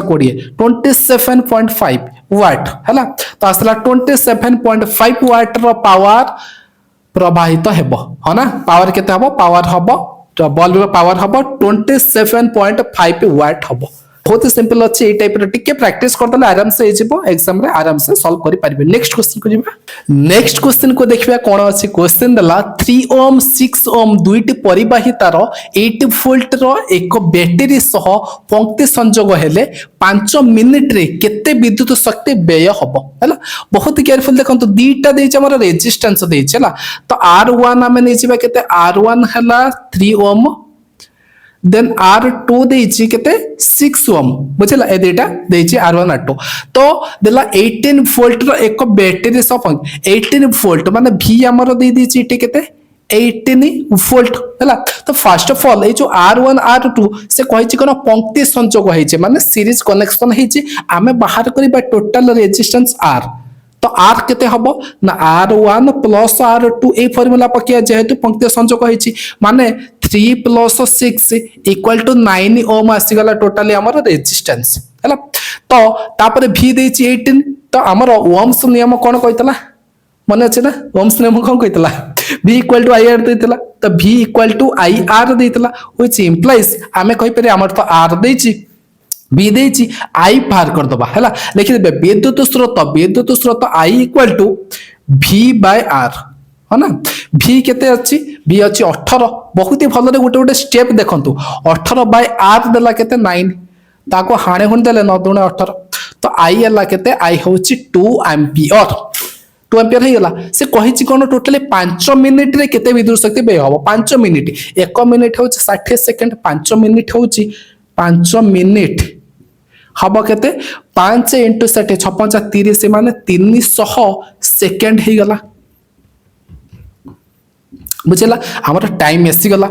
27.5 वाट हैला तो आसला 27.5 वाट रो पावर प्रवाहित हेबो हो ना पावर केते हबो पावर हबो तो बल्ब रो पावर हबो 27.5 वाट हबो बहुत ही सिंपल अच्छे ए टाइप रो टिके प्रैक्टिस कर दले आराम से एजिबो एग्जाम रे आराम से सॉल्व करि पारिबे नेक्स्ट क्वेश्चन को जिबा नेक्स्ट क्वेश्चन को देखिबा कोन अछि क्वेश्चन दला 3 ओम 6 ओम दुईटी परिबाहितार 8 वोल्ट रो एक बैटरी सह पंक्ति संयोग हेले 5 मिनिट रे केते विद्युत शक्ति व्यय हबो हैला बहुत केयरफुल देखंतु दीटा देछ हमर रेजिस्टेंस देछ हैला तो R1 हमें नै जिबा केते R1 हैला 3 ओम देन R2 देछि केते 6 ओम बुझला ए डेटा देछि R1 R2 तो देला 18 वोल्ट रो एक बैटरी सह 18 वोल्ट माने V हमर दे दिछि इटे केते 18 वोल्ट हैला तो फर्स्ट ऑफ ऑल ए जो R1 R2 से कहिछि कोन पंक्ति संयोग होइछि माने सीरीज कनेक्शन होइछि आमे बाहर करबा टोटल रेजिस्टेंस R तो R केते हबो ना R1 प्लस R2 ए फार्मूला पकिया जेहेतु पंक्ति संयोग होइछि माने 3 प्लस 6 इक्वल टू 9 ओम आसी गला टोटली हमर रेजिस्टेंस हैला तो तापर V देछि 18 तो हमर ओम्स नियम कोन कहितला माने अछि ना ओम्स नियम कोन कहितला V इक्वल टू IR देतिला तो V इक्वल टू IR देतिला व्हिच इंप्लाइज आमे कहि परे हमर तो R देछि V देछि I बाहर कर दबा हैला लिखि देबे विद्युत स्रोत I equal to V by R है ना V केते अछि V अछि 18 बहुत ही भलो रे गोटे स्टेप देखंतु 18 बाय R देला केते 9 ताको हाणे हुन देले 9 दुणे 18 तो I हला केते I होछि 2 एम्पियर 2 एम्पियर हे गला से कहिछि कोन टोटली 5 मिनिट रे केते विद्युत शक्ति व्यय हबो 5 मिनिट 1 मिनिट होछि 60 सेकंड 5 मिनिट होछि 5 मिनिट हबो केते 5 * 60 56 30 माने 300 सेकंड हे गला बुझला हमर टाइम एसी गला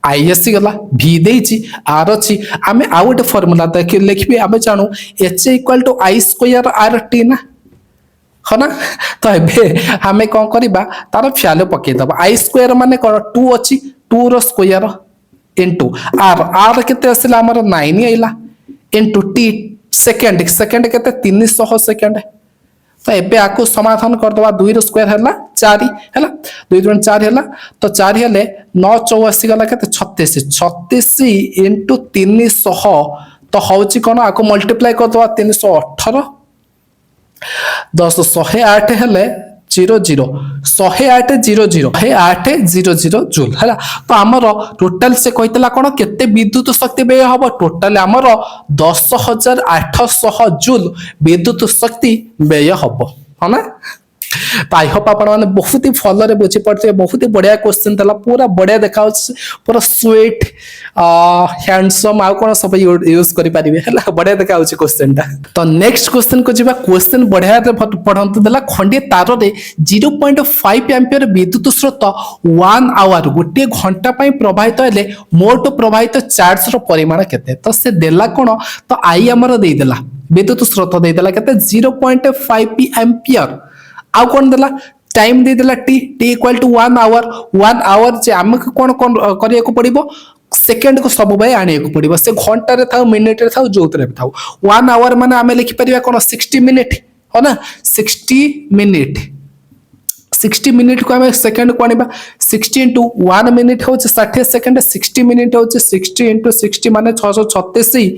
आई एसी गला भी देछि आर अछि आमे आ गोटे फार्मूला देख लिखबे आमे जानु h = I² RT ना हो ना तो एबे हमें कोन करबा तार वैल्यू पके दबा I² माने कोन 2 अछि 2 रो स्क्वायर इनटू r केते आसिला हमर 9 आइला इनटू t सेकंड केते 300 सेकंड तो एबे आको समाधान कर दबा 2 रो स्क्वायर हैला 4 हैला 2 * 4 हैला तो 4 हेले 9 84 गला केते 36 इनटू 300 तो होची कोन आको मल्टीप्लाई कर दबा 318 10 108 हेले जीरो जीरो 108.00 108.00 जूल है तो आमर टोटाल से कहला कौन केते विद्युत शक्ति व्यय हम टोटाल आमर 10,800 जूल विद्युत शक्ति व्यय हम है ना तो आई होप आप बहुत ही भल बुझी पारे बहुत ही बढ़िया क्वेश्चन था पूरा बढ़िया देखा पूरा स्वीट हैंडसम आउ कौन सब यूज करें बढ़िया देखा क्वेश्चन टा तो नेक्स्ट क्वेश्चन को जीवा क्वेश्चन बढ़िया पढ़ंतु देला खंडे तार रे 0.5 एम्पियर विद्युत स्रोत 1 आवर गोटे घंटा पई प्रवाहित हेले मोट प्रवाहित चार्ज रो परिमाण केते तो से देला कोन तो आई हमर दे देला विद्युत स्रोत दे देला केते 0.5 एम्पियर आउ कौन देला टाइम दे देला T T equal to 1 hour जे हमके कोन कोन करिया को पड़िबो सेकंड को सब भाई आने को पड़िबो से घंटा रे थाउ मिनिट रे थाउ जोतरे थाउ 1 आवर माने हमें लिखि परिबा कोन 60 मिनिट हो ना 60 मिनिट को हमें सेकंड को आनिबा 60 into 1 मिनिट हो 60 सेकंड 60 मिनिट हो 60 into 60 माने 636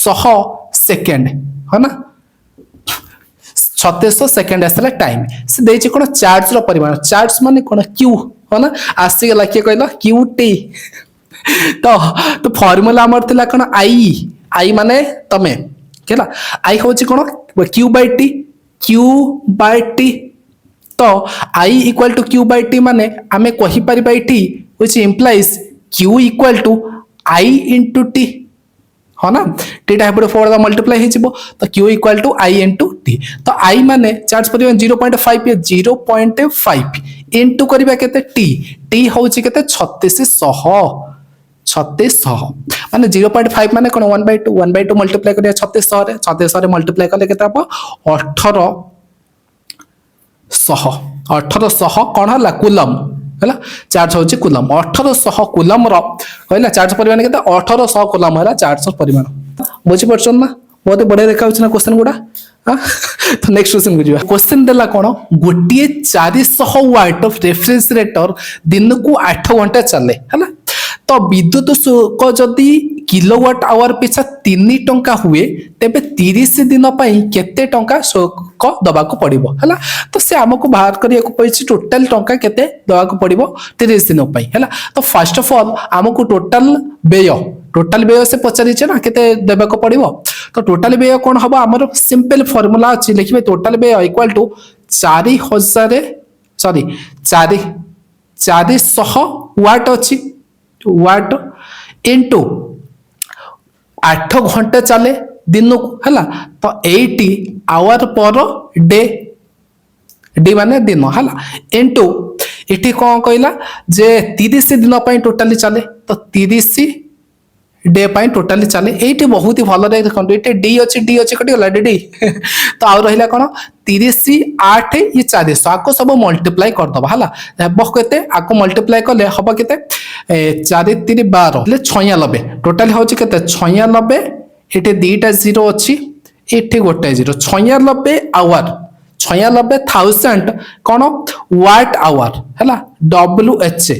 100 सेकंड है ना 3600 सेकंड आसला टाइम से देछि कोन चार्ज रो परिमाण चार्ज माने कोन क्यू हो ना आसी गला के कहला क्यू टी तो फार्मूला हमर थिला कोन आई माने तमे केला आई होछि कोन q/t तो आई इक्वल टू q/t माने आमे कहि परिबा इटी which implies q equal to i into t है ना टी टाइप फोर मल्टीप्लाई हो तो q equal to i into t तो i माने चार्ज परिमाण 0.5 या 0.5 इनटू करबा केते t होची केते 3600 माने 0.5 माने कोन 1/2 मल्टीप्लाई करिया 3600 रे मल्टीप्लाई करले केते अब 1800 कोन हला कूलम है चार्ज होची कूलम 1800 कूलम रो कहला चार्ज परिमाण केते 1800 कूलम हला चार्ज परिमाण बुझी परछन ना बहुत बढ़िया देखा ना क्वेश्चन गुडा तो नेक्स्ट क्वेश्चन को जीवा क्वेश्चन देला कोन गोटिए 400 वाट ऑफ रेफ्रिजरेटर दिन को 8 घंटा चले है ना तो विद्युत शुल्क जदि किलोवाट आवर पिछा 3 टंका हुए तेबे 30 दिन पई केते टंका शुल्क दबा को पड़िबो हला तो से हमको बाहर करिया को पइछि टोटल टंका केते दबा को पड़िबो 30 दिन पई हला तो फर्स्ट ऑफ ऑल हमको टोटल व्यय से पचारि छै ना केते देबा को पड़िबो तो टोटल व्यय कोन हबो हमर सिंपल फार्मूला अछि लिखिबे टोटल व्यय इक्वल टू 400 वाट अछि वाट इनटू 8 घंटे चले दिन को हला तो 80 आवर पर डे माने दिन हला इनटू इठी कोन कहला जे 30 दिन पई टोटली चले तो 30 डे पई टोटली चले एठी बहुत ही भलो रे देखंतु एठी डी अछि कटी गला डी तो आ रहिला कोन 30 8 ये 400 आको सब मल्टीप्लाई कर दबा हला हेबो केते आको मल्टीप्लाई करले हबो केते 4 3 12 ले 96 टोटल होछि केते 96 एठी दीटा जीरो अछि एठी गोटे जीरो 96 आवर 96,000 कोन वाट आवर हला WH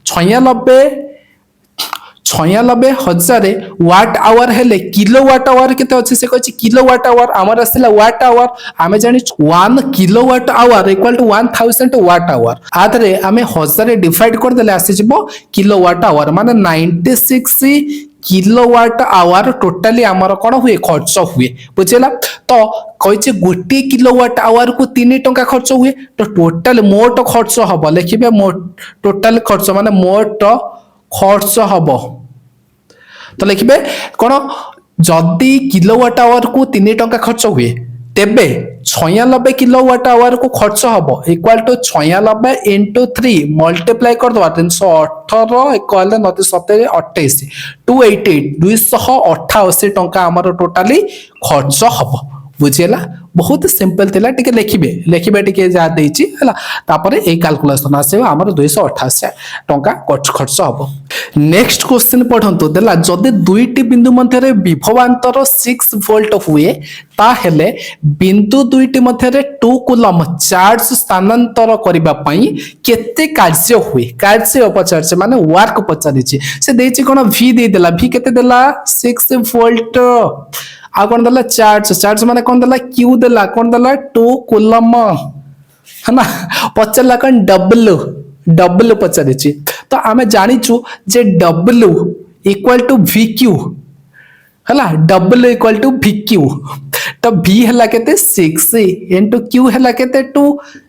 96,000 वाट आवर हेले किलोवाट आवर केते अछि से कहछि किलोवाट आवर हमर आसिला वाट आवर हमें जानि 1 kilowatt hour equal to 1000 watt hour आदरे हमें 1000 डिवाइड कर देले आसी जिवो किलोवाट आवर माने 96 किलोवाट आवर टोटली हमर कोन हुए खर्च हुए बुझिला तो कहछि गोटे किलोवाट आवर को 3 टंका खर्च हुए तो टोटल मोट खर्च हबो लिखिबे मोट टोटल खर्च माने मोट खर्च हबो तो लिखिबे कोन जदी किलोवाट आवर को 3 टंका खर्च हुए तेबे 96 किलोवाट आवर को खर्च हबो इक्वल टू 96 into 3 मल्टीप्लाई कर दवा 318 इक्वल 9 28 288 288 टंका हमर टोटली खर्च हबो बुझिला बहुत सिंपल थिला टिके लिखिबे टिके जा देछि हला तापरे ए कैलकुलेशन आसे हमर 288 टंका खर्च हबो नेक्स्ट क्वेश्चन पढंतु देला जदि दुईटी बिंदु मध्य रे विभवांतर 6 वोल्ट हुए ता हेले बिंदु दुईटी मध्य रे 2 कूलम चार्ज स्थानांतर करबा पई केते कार्य हुए कार्य पचारছে माने वर्क पचारिछि से देछि कोन v दे देला v केते देला 6 वोल्ट आ कोन देला चार्ज माने कोन देला q देला कोन देला 2 कूलम है ना पचारा कौन डब्ल्यू पचारिछि तो आमे जानिछु जे W equal to V Q है W equal to V Q तो v है केते 6 इंटू क्यू है केते 2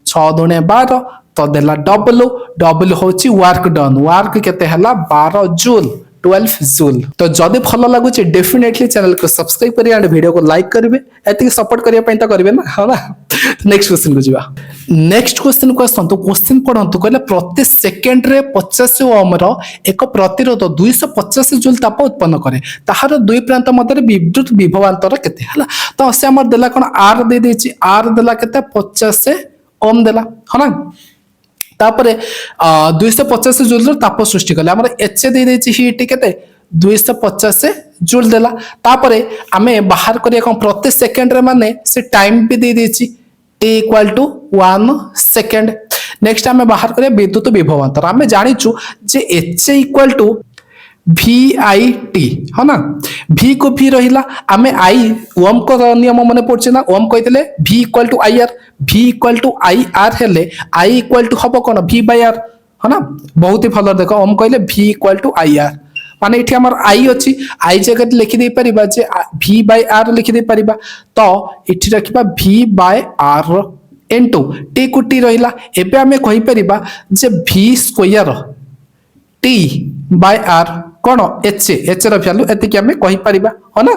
6 दुणे 12 तो देला डब्ल्यू होची वर्क डन वर्क केते हला 12 जूल 12 जूल तो जदि भल लगुच डेफिनेटली चैनल को सब्सक्राइब करिए एंड वीडियो को लाइक करेंगे एति सपोर्ट करिया पई तो करिवे ना है ना नेक्स्ट क्वेश्चन को जीवा नेक्स्ट क्वेश्चन को आसंतु क्वेश्चन पढंतु कहले प्रति सेकेंड रे 50 ओम रो एक प्रतिरोध 250 जूल ताप उत्पन्न करे ताहार दुई प्रांत मध्य विद्युत विभवांतर केते हला तो से हमर देला कोन आर दे देछि आर देला केते 50 ओम देला है ना तापरे 250 जूल ताप सृष्टि कले हमर एच दे देछि हीट केते 250 जूल देला तापरे आमे बाहर करिया कोन प्रति सेकेंड रे माने से टाइम भी दे देछि t equal to 1 second next आमे बाहर करिया विद्युत विभवांतर आमे जानिछु जे h इक्वल टू VIT है ना V को V रहिला आमे I ओम को नियम मने पड़छे ना ओम कहितले V equal to IR V equal to IR हेले I इक्वल टू हबो कोन V बाय R है ना बहुत ही भलो देखो ओम कहले V इक्वल टू IR माने इठी हमर I अछि I जगह लिखि दे परिबा जे V बाय R लिखि दे परिबा तो इठी रखिबा V by R into T को T रहिला एबे आमे कहि परिबा जे V square T by R कौन एच रो वैल्यू एतिक आमे कहि परिबा हो ना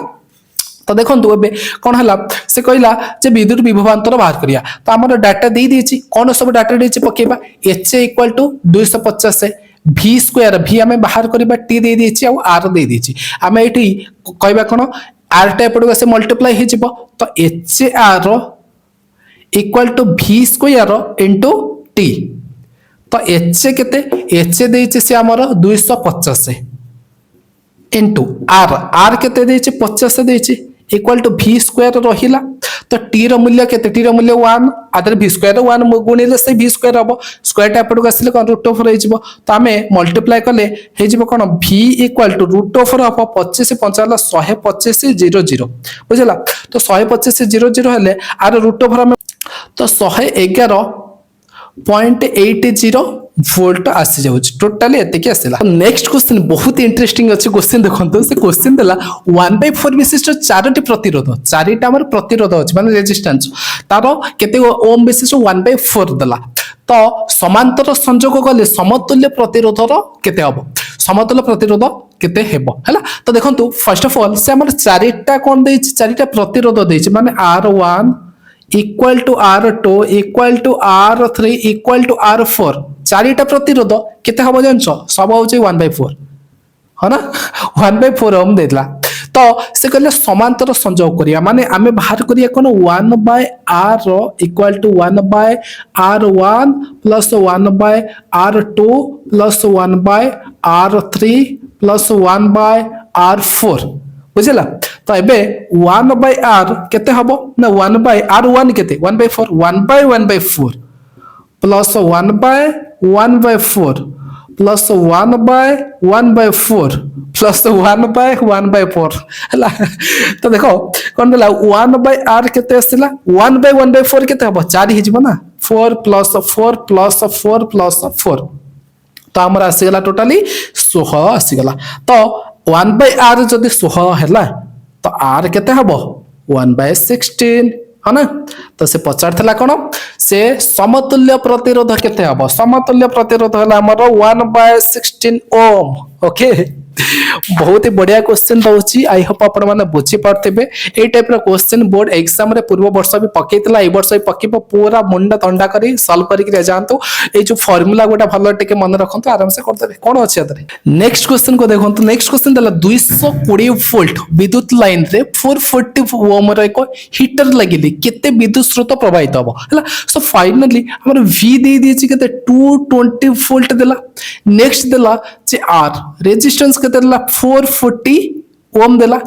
तो देखंतु एबे कोन हला से कहला जे विद्युत विभवांतर बाहर करिया तो हमर डाटा दे दिछि कोन सब डाटा देछि पकेबा h equal to 250 v square v आमे बाहर करिबा t दे दिछि आ r दे दिछि आमे एठी कहबा कोन r टाइप पडो से मल्टीप्लाई हे जिवो तो h r equal to v square into t तो एच केते एच देछि से हमर 250 इनटू आर केते देछि 50 देछि इक्वल टू v स्क्वायर रहिला तो t रो मूल्य केते t रो मूल्य 1 आदर v स्क्वायर 1 गुणिले से v स्क्वायर हबो स्क्वायर टाइप पडो आसिले कोन रूट ओवर हे जिवो तो आमे मल्टीप्लाई करले हे जिवो कोन v equal to root over हबो 25 55 125 00 बुझला तो 125 00 हेले आर रूट ओवर हम तो 111.80 वोल्ट आसी जाउछ टोटली एतिके आसिला नेक्स्ट क्वेश्चन बहुत इंटरेस्टिंग अछि क्वेश्चन देखंतु से क्वेश्चन देला 1/4 विशिष्ट चारोटी प्रतिरोध चारिटा हमर प्रतिरोध अछि माने रेजिस्टेंस तारो केते ओम विशिष्ट 1/4 देला तो समांतर संयोग गले समतुल्य प्रतिरोधर केते हबो समतुल्य प्रतिरोध केते हेबो हैला तो देखंतु फर्स्ट ऑफ ऑल से हमर चारिटा कोन देछि चारिटा प्रतिरोध देछि माने R1 equal to R2 equal to R3 equal to R4 चारिटा प्रतिरोध केते हबो जानछो सब होचे 1/4 है ना 1/4 ओम देला तो से कहले समांतर संयोग करिया माने आमे बाहर करिया कोन 1/R equal to 1/R1 plus 1/R2 plus 1/R3 plus 1/R4 बुझला तो एबे 1/R केते हबो ना 1/R1 केते 1/4 1/1/4 प्लस 1/1/4 प्लस 1/1/4 प्लस 1/1/4 हला तो देखो कोन देला 1/R केते आसिला 1/1/4 केते हबो 4 हिजबो ना 4 प्लस 4 प्लस 4 प्लस 4 तो हमरा आसी गेला टोटली 16 आसी गेला तो 1/R जदि 16 हैला तो R केते हबो 1/16 है ना तो से पचार थला कोन से समतुल्य प्रतिरोध केते हबो समतुल्य प्रतिरोध हला हमर 1/16 ओम ओके बहुत ही बढ़िया क्वेश्चन रहउची आई होप आपण माने बुझी पारतेबे ए टाइप रो क्वेश्चन बोर्ड एग्जाम रे पूर्व वर्ष भी पकेइतला ए वर्ष भी पकेबो पूरा मुंडा तंडा करी सॉल्व करी के जानतो ए जो फार्मूला गोटा भलो टिके मन रखंतो आराम से कर देबे कोन अछि अदरे नेक्स्ट क्वेश्चन को देखंतो नेक्स्ट क्वेश्चन दला 220 वोल्ट विद्युत लाइन रे 440 ओम रो एक हीटर लागिली केते विद्युत स्रोत प्रवाहित हबो हला सो फाइनली हमर v दे दिछि केते 220 वोल्ट देला नेक्स्ट देला जे r रेजिस्टेंस केते देला 440 ओम देला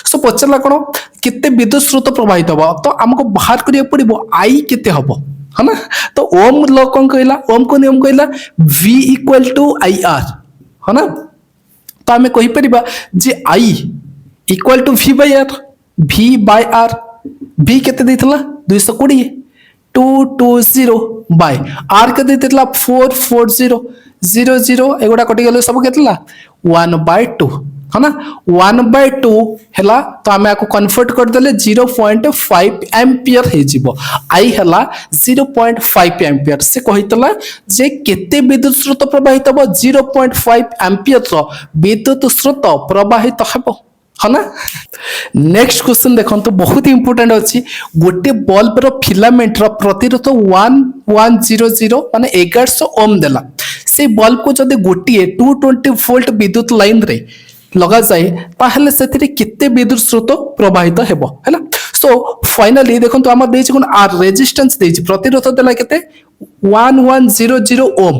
सो पचला कोन केते विद्युत स्रोत प्रवाहित हबो तो हमको बाहर करिया पड़िबो i केते हबो है ना तो ओम लो कोन कहला ओम को नियम कहला v इक्वल टू ir है ना तो हमें कहि परिबा जे i equal to v by r v केते देथला 220 220 बाय आर के देला 440 एगुड़ा कटि गले सब के 1/2 है ना 1/2 हैला तो आमे आको कन्वर्ट कर देले 0.5 एम्पियर हे जिवो आई हैला 0.5 एम्पियर से कहितला जे केते विद्युत स्रोत प्रवाहित हो 0.5 एम्पियर रो विद्युत स्रोत प्रवाहित हेबो है ना। नेक्स्ट क्वेश्चन देखो तो बहुत इंपोर्टेंट अच्छी गोटे बल्ब रो फिलामेंट रो प्रतिरोध 1100 माने 1100 ओम देला से बल्ब को जदि गोटे 220 वोल्ट विद्युत लाइन रे लगा जाए ताहले सेथिरे केते विद्युत स्रोत प्रवाहित हेबो हैला। सो फाइनली देखो तो हमर देछि कोन आर रेजिस्टेंस देछि प्रतिरोध देला केते 1100 ओम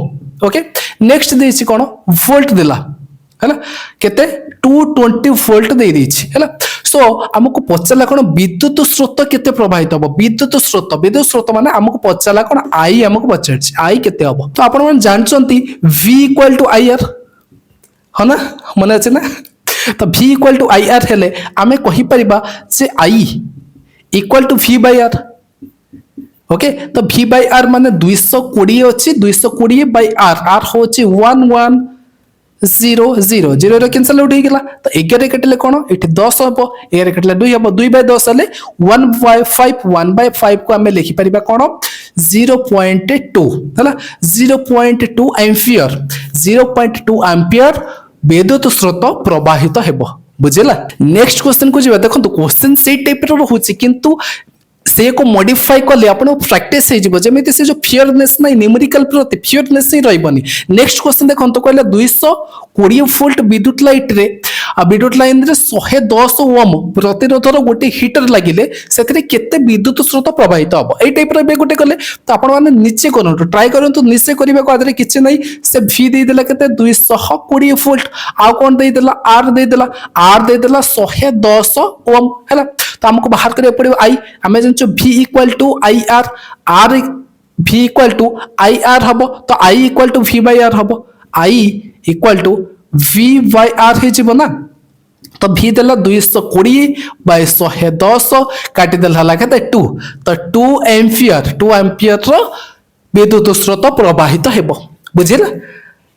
ओके। नेक्स्ट देछि कोन वोल्ट देला हैला केते 220 वोल्ट दे देछि हैला। सो हमको पचला कोन विद्युत स्रोत केते प्रवाहित हो विद्युत स्रोत माने हमको पचला कोन आई हमको पचछि आई केते हो तो आपण मन जानचंती v = ir है ना मन अच्छे ना तो v = ir हेले आमे कहि परिबा जे i = v/r ओके तो v/r माने 220 अछि 220/r r होछि 1100 रे कैंसिल आउट हो गेला तो 11 कटले कोन एठी 10 हबो 11 कटले 2 हबो 2/10 हेले 1/5 को हमें लिखि परिबा कोन 0.2 हैला 0.2 एम्पियर 0.2 एम्पियर विद्युत स्रोत प्रवाहित हेबो बुझिला। नेक्स्ट क्वेश्चन को जिबा देखो क्वेश्चन से टाइप रो होछि किंतु से को मॉडिफाई करले आपण प्रैक्टिस हे जिवो जेमिति से जो फियरनेस नै न्यूमेरिकल प्रति फियरनेस ही रहबनी। नेक्स्ट क्वेश्चन देखो तो कहले 220 वोल्ट विद्युत लाइट रे विद्युत लाइन रे 110 ओम प्रतिरोधर गोटे हीटर लागिले सेथिरे केते विद्युत स्रोत प्रवाहित हबो ए टाइप रे बे गोटे कले तो आपण माने नीचे करंतु ट्राई करंतु नीचे करिबा को आदरे किछ नै से v दे देला केते 220 वोल्ट आ कोन दे देला r दे देला 110 ओम हैला तो हमको बाहर करे पड़िबो आई हमें जंचो v = ir r v = ir हबो तो i = v/r हबो i = v/r हे जिवो ना तो v देला 220/110 काटी देला हला केते 2 तो 2 एम्पियर रो विद्युत स्रोत प्रवाहित हेबो बुझिला।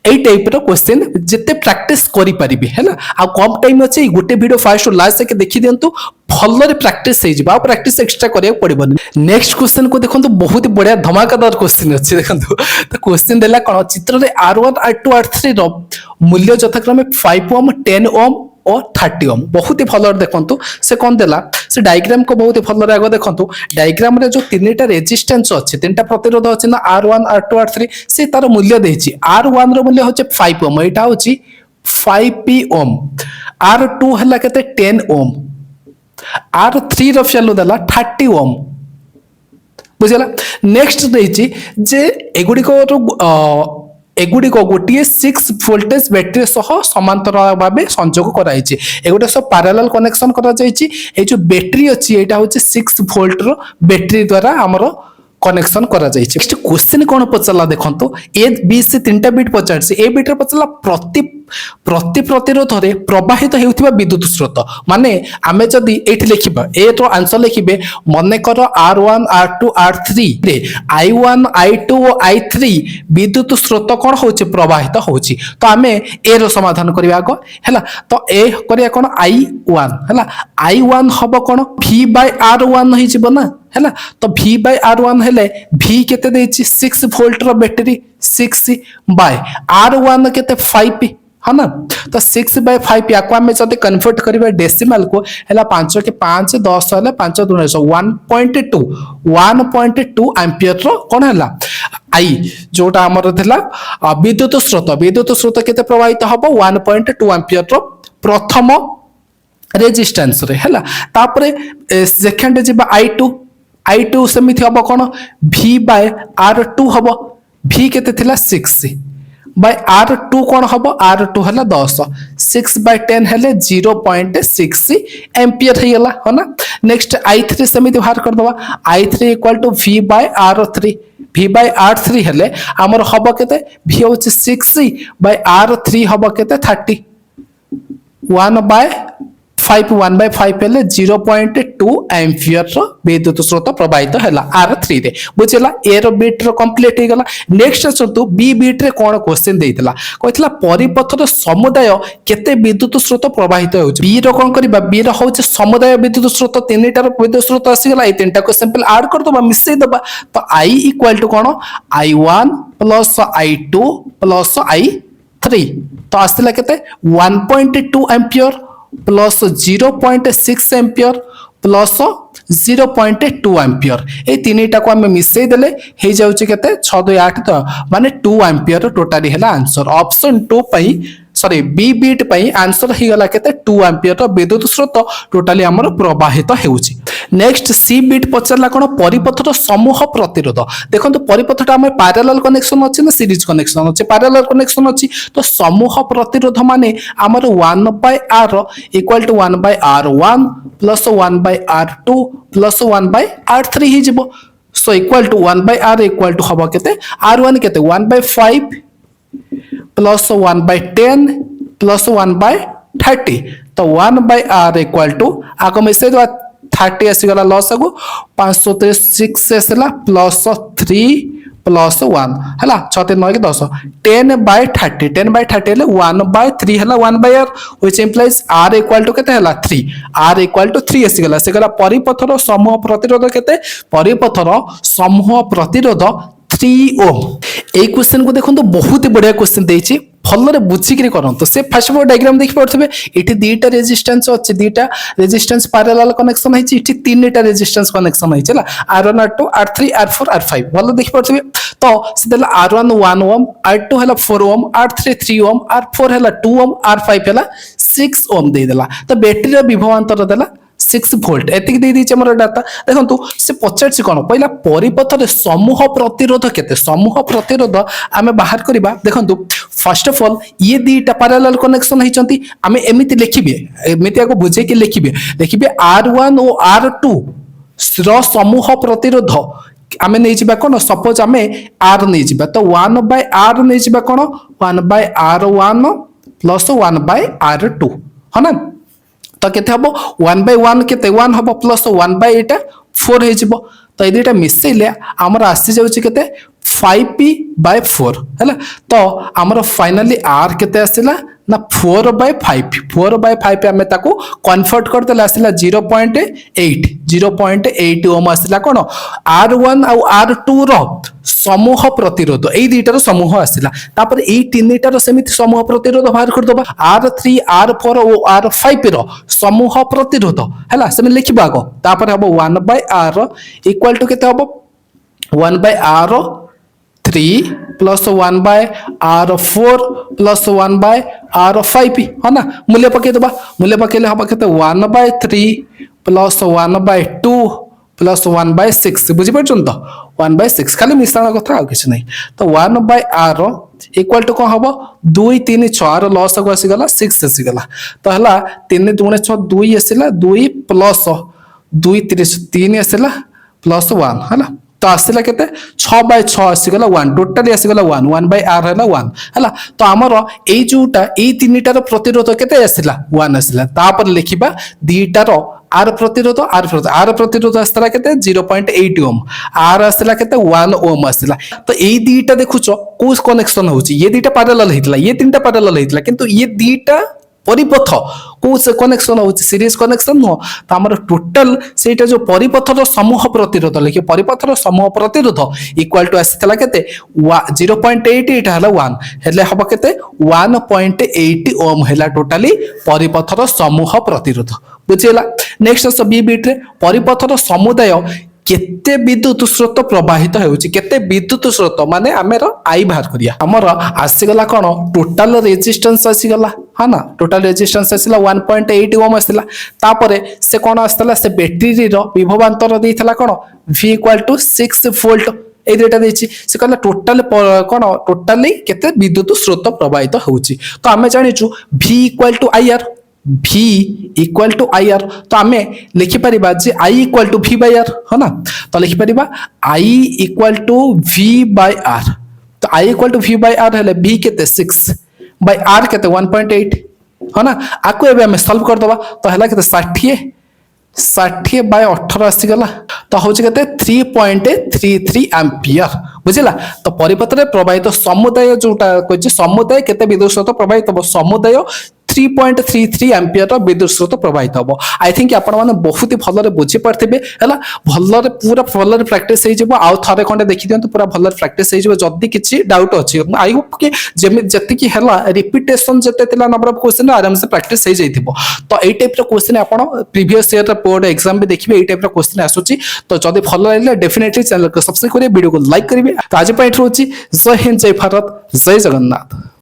ए टाइप रो क्वेश्चन जिते प्रैक्टिस करि परिबे हैला आ कम टाइम अछि गोटे वीडियो फर्स्ट टू लास्ट तक देखि दियंतु भल्लरे प्रैक्टिस हे जिबा प्रैक्टिस एक्स्ट्रा करिया पड़िबनी। नेक्स्ट क्वेश्चन को देखंतु बहुत बढ़िया धमाकेदार क्वेश्चन अछि देखंतु तो क्वेश्चन देला कोन चित्र रे r1 r2 r3 रो मूल्य यथाक्रमे 5 ओम 10 ओम और 30 ओम बहुत ही भल देखंतु से कोन देला से डायग्राम को बहुत ही भल आगो देखंतु डायग्राम रे जो तीनटा रेजिस्टेंस अछि तीनटा प्रतिरोध अछि ना r1 r2 r3 से तार मूल्य देछि r1 रो मूल्य होचे 5 ओम एटा होछि 5p ओम r2 हला केते 10 ओम r3 रो वैल्यू देला 30 ओम बुझला। नेक्स्ट देछि जे एगुडी को एगुडी को गोटे 6 वोल्टेज बैटरी सह समांतर भाबे संयोग कराइछि एगुडे सब पैरेलल कनेक्शन करा जाइछि ए जो बैटरी अछि एटा होछि 6 वोल्ट रो बैटरी द्वारा हमरो कनेक्शन करा जाइछि। नेक्स्ट क्वेश्चन कोन पचला देखंतो ए बी सी तीनटा बिट पचारछि ए बिट रे पचला प्रति प्रतिरोध रे प्रवाहित हेउथिबा विद्युत स्रोत माने आमे जदी एठी लिखिबा ए तो आंसर लिखिबे मने करो r1 r2 r3 रे i1 i2 और i3 विद्युत स्रोत कोन होछि प्रवाहित होछि तो आमे ए रो समाधान करिया आगो हैला तो ए करिया कोन i1 हैला i1 हबो कोन v/r1 होई जिवो ना हैला तो v/r1 हेले v केते देछि 6 वोल्ट रो बैटरी 6/r1 केते 5 है ना तो 6/5 याको हमें जब कन्वर्ट करिबा डेसिमल को हैला 5 के 5 10 हैला 5 2 1.2 एम्पियर रो कोन हैला आई जोटा हमर थिला विद्युत स्रोत केते प्रवाहित हबो 1.2 एम्पियर रो प्रथम रेजिस्टेंस रे हैला तापरे सेकंड जिबा i2 समिति हबो कोन v/r2 हबो v केते थिला 6/r2 कोन हबो r2 हला 10 6/10 हेले 0.6 एम्पियर हेला हो ना। नेक्स्ट i3 समिति बाहर कर दबा i3 = v/r3 v/r3 हेले हमर हबो केते v होछि 6/r3 हबो केते 30 1/5 5 1/5 हेले 0.2 एम्पियर रो विद्युत स्रोत प्रवाहित हैला R3 रे बुझिला ए रो बिट रो कंप्लीट हे गला। नेक्स्ट असंतु बी बिट रे कोन क्वेश्चन देइतला कहतला परिपथर समुदाय केते विद्युत स्रोत प्रवाहित होउछ। बी रो कोन करबा बी रो होउछ समुदाय विद्युत स्रोत तीनटा रो विद्युत स्रोत आसी गला। ए तीनटा को सिंपल ऐड कर दबा मिसै दबा तो I इक्वल टू कोन I1 plus I2 plus I3 तो आसला केते 1.2 ampere plus 0.6 ampere plus 0.2 ampere ए तीनटा को हम मिसै देले हे जाउची केते 6 2 8 तो माने 2 एम्पियर टोटली हैला आंसर। ऑप्शन 2 पई सॉरी बी बीट पई आंसर ही गला केते 2 एम्पियर रो विद्युत स्रोत टोटली हमर प्रवाहित हेउची। नेक्स्ट सी बीट पचरला कोन परिपथर समूह प्रतिरोध। देखंतु परिपथटा हम पैरेलल कनेक्शन अछि ना सीरीज कनेक्शन अछि। पैरेलल कनेक्शन अछि तो समूह प्रतिरोध माने हमर 1/r equal to 1/r1 plus 1/r2 plus 1/r3 ही जिवो। So equal to 1/r equal to हबो केते r1 केते 1/5 प्लस 1/10 प्लस 1/30 तो 1/r इक्वल टू आको मिसे 30 आसीगला लॉस आगो 536 आसला प्लस 3 प्लस 1 हला 6 3 9 10 10/30 10/30 हेले 1/3 हला 1/r which implies r equal to केते हला 3 r इक्वल टू 3 आसीगला से गला परिपथर समूह प्रतिरोध केते परिपथर समूह प्रतिरोध 3 ओम। ए क्वेश्चन को देखो तो बहुत ही बढ़िया क्वेश्चन देछि भलरे बुझिकरी करंतो से फर्स्ट ऑफ डायग्राम देखि पड़थबे इठी दीटा रेजिस्टेंस अछि दीटा रेजिस्टेंस पैरेलल कनेक्शन है इठी तीनटा रेजिस्टेंस कनेक्शन है चला R1 R2 R3 R4 R5 भलो देखि पड़थबे तो सेदेला R1 1 ओम R2 हला 4 ओम R3 3 ओम R4 हला 2 ओम R5 हला 6 ओम दे देला तो बैटरी रो विभवांतर देला 6 वोल्ट एतिक दे दी हमर डाटा देखंतु से पचारछि कोन पहिला परिपथरे समूह प्रतिरोध केते समूह प्रतिरोध आमे बाहर करबा देखंतु फर्स्ट ऑफ ऑल ये दीटा पैरेलल कनेक्शन हिचंती आमे एमिति लिखिबे एमिति को बुझे के लिखिबे R1 और R2 रो समूह प्रतिरोध आमे नै जिबा कोन सपोज आमे R नै जिबा तो 1/r नै जिबा कोन 1/r1 प्लस 1/r2 हना तो केते हबो 1/1 केते 1 हबो प्लस 1/8 4 हे जिवो तो ए दुटा मिसैले हमर आसी जाउची केते 5p/4 हैला तो हमर फाइनली r केते आसिला ना 4/5 हमें ताको कन्वर्ट कर देला आसिला 0.8 ओम आसिला कोन R1 और R2 रो समूह प्रतिरोध ए दुटार समूह आसिला तापर ए तीनटार समिति समूह प्रतिरोध बाहर कर दबा R3 R4 और R5 रो समूह प्रतिरोध हैला से लिखिबा गो तापर हबो 1/r इक्वल टू केते हबो 1/r3 plus 1/r4 plus 1/r5 है ना मूल्य पके दबा मूल्य पकेले हबो केते 1/3 प्लस 1/2 प्लस 1/6 बुझि परछन तो 1/6 खाली मिश्रण कथा आ किछ नै तो 1/r इक्वल टू कोन हबो 2 3 6 रो लॉस को आसी गला 6 आसी गला तो हला 3 2 6 2 आसीला 2 प्लस 2 3 आसीला प्लस 1 हला तो आसिला केते 6/6 आसी गला 1 टोटली आसी गला 1 1/r हला 1 हला तो हमर ए जोटा ए तीनटार प्रतिरोध केते आसिला 1 आसिला तापर लिखिबा दीटार R प्रतिरोध आसला केते 0.8 ओम R आसला केते 1 ओम आसला तो ए दीटा देखुचो को कनेक्शन होची ये दीटा पैरेलल हेतला ये तीनटा पैरेलल हेतला किंतु ये दीटा परिपथ को से कनेक्शन होची सीरीज कनेक्शन नो तो हमर टोटल सेटा जो परिपथर समूह प्रतिरोध लेके परिपथर समूह प्रतिरोध इक्वल टू आसला केते 0.88 हला 1 हेले हबो केते 1.8 ओम हेला टोटली परिपथर समूह प्रतिरोध बुझिला। नेक्स्ट अस बी बीट रे परिपथर समुदाय केते विद्युत स्रोत प्रवाहित होउची केते विद्युत स्रोत माने आमेर आई बाहर करिया हमर आसी गला कोन टोटल रेजिस्टेंस आसी गला हा ना टोटल रेजिस्टेंस आसीला 1.8 ओम आसीला तापरे से कोन आस्तला से बैटरी रो विभवांतर देइथला कोन v = 6 वोल्ट ए दुटा देछि से कहला टोटल कोन टोटली केते विद्युत स्रोत प्रवाहित होउची तो हमें जानिचु v = ir v equal to IR तो आमे लिखि परिबा जे I इक्वल टू V/R है ना तो लिखि परिबा I इक्वल टू V/R तो I इक्वल टू V/R हेले V केते 6 बाय R केते 1.8 है ना आपको एबे हमें सॉल्व कर दबा तो हला केते 60 बाय 18 आसीगला तो हूँ के 3.33 एम्पियर बुझला तो परिपथ में प्रवाहित समुदाय जोटा कह समुदाय केते विद्युत स्रोत प्रवाहित हम समुदाय 3.33 एम्पियर विद्युत स्रोत प्रवाहित हम आई थिंक आपण मैंने बहुत ही भल बुझी पारे है भल पूरा भल प्राक्टिस आउ थे खंडे देखी दिखाते पूरा भल प्राक्टिस जदि किसी डाउट अच्छी आई होप कि जी है रिपीटेशन जिते नंबर ऑफ क्वेश्चन आराम से प्राक्टिस हो जाइए तो यही टाइप क्वेश्चन आप प्रीवियस ईयर बोर्ड एग्जाम भी देखिए यही टाइप क्वेश्चन आसूची तो जब भल लगे डेफिनेटली चैनल को सब्सक्राइब करेंगे वीडियो को लाइक करेंगे तो आज रोचे जय हिंद जय भारत जय जगन्नाथ।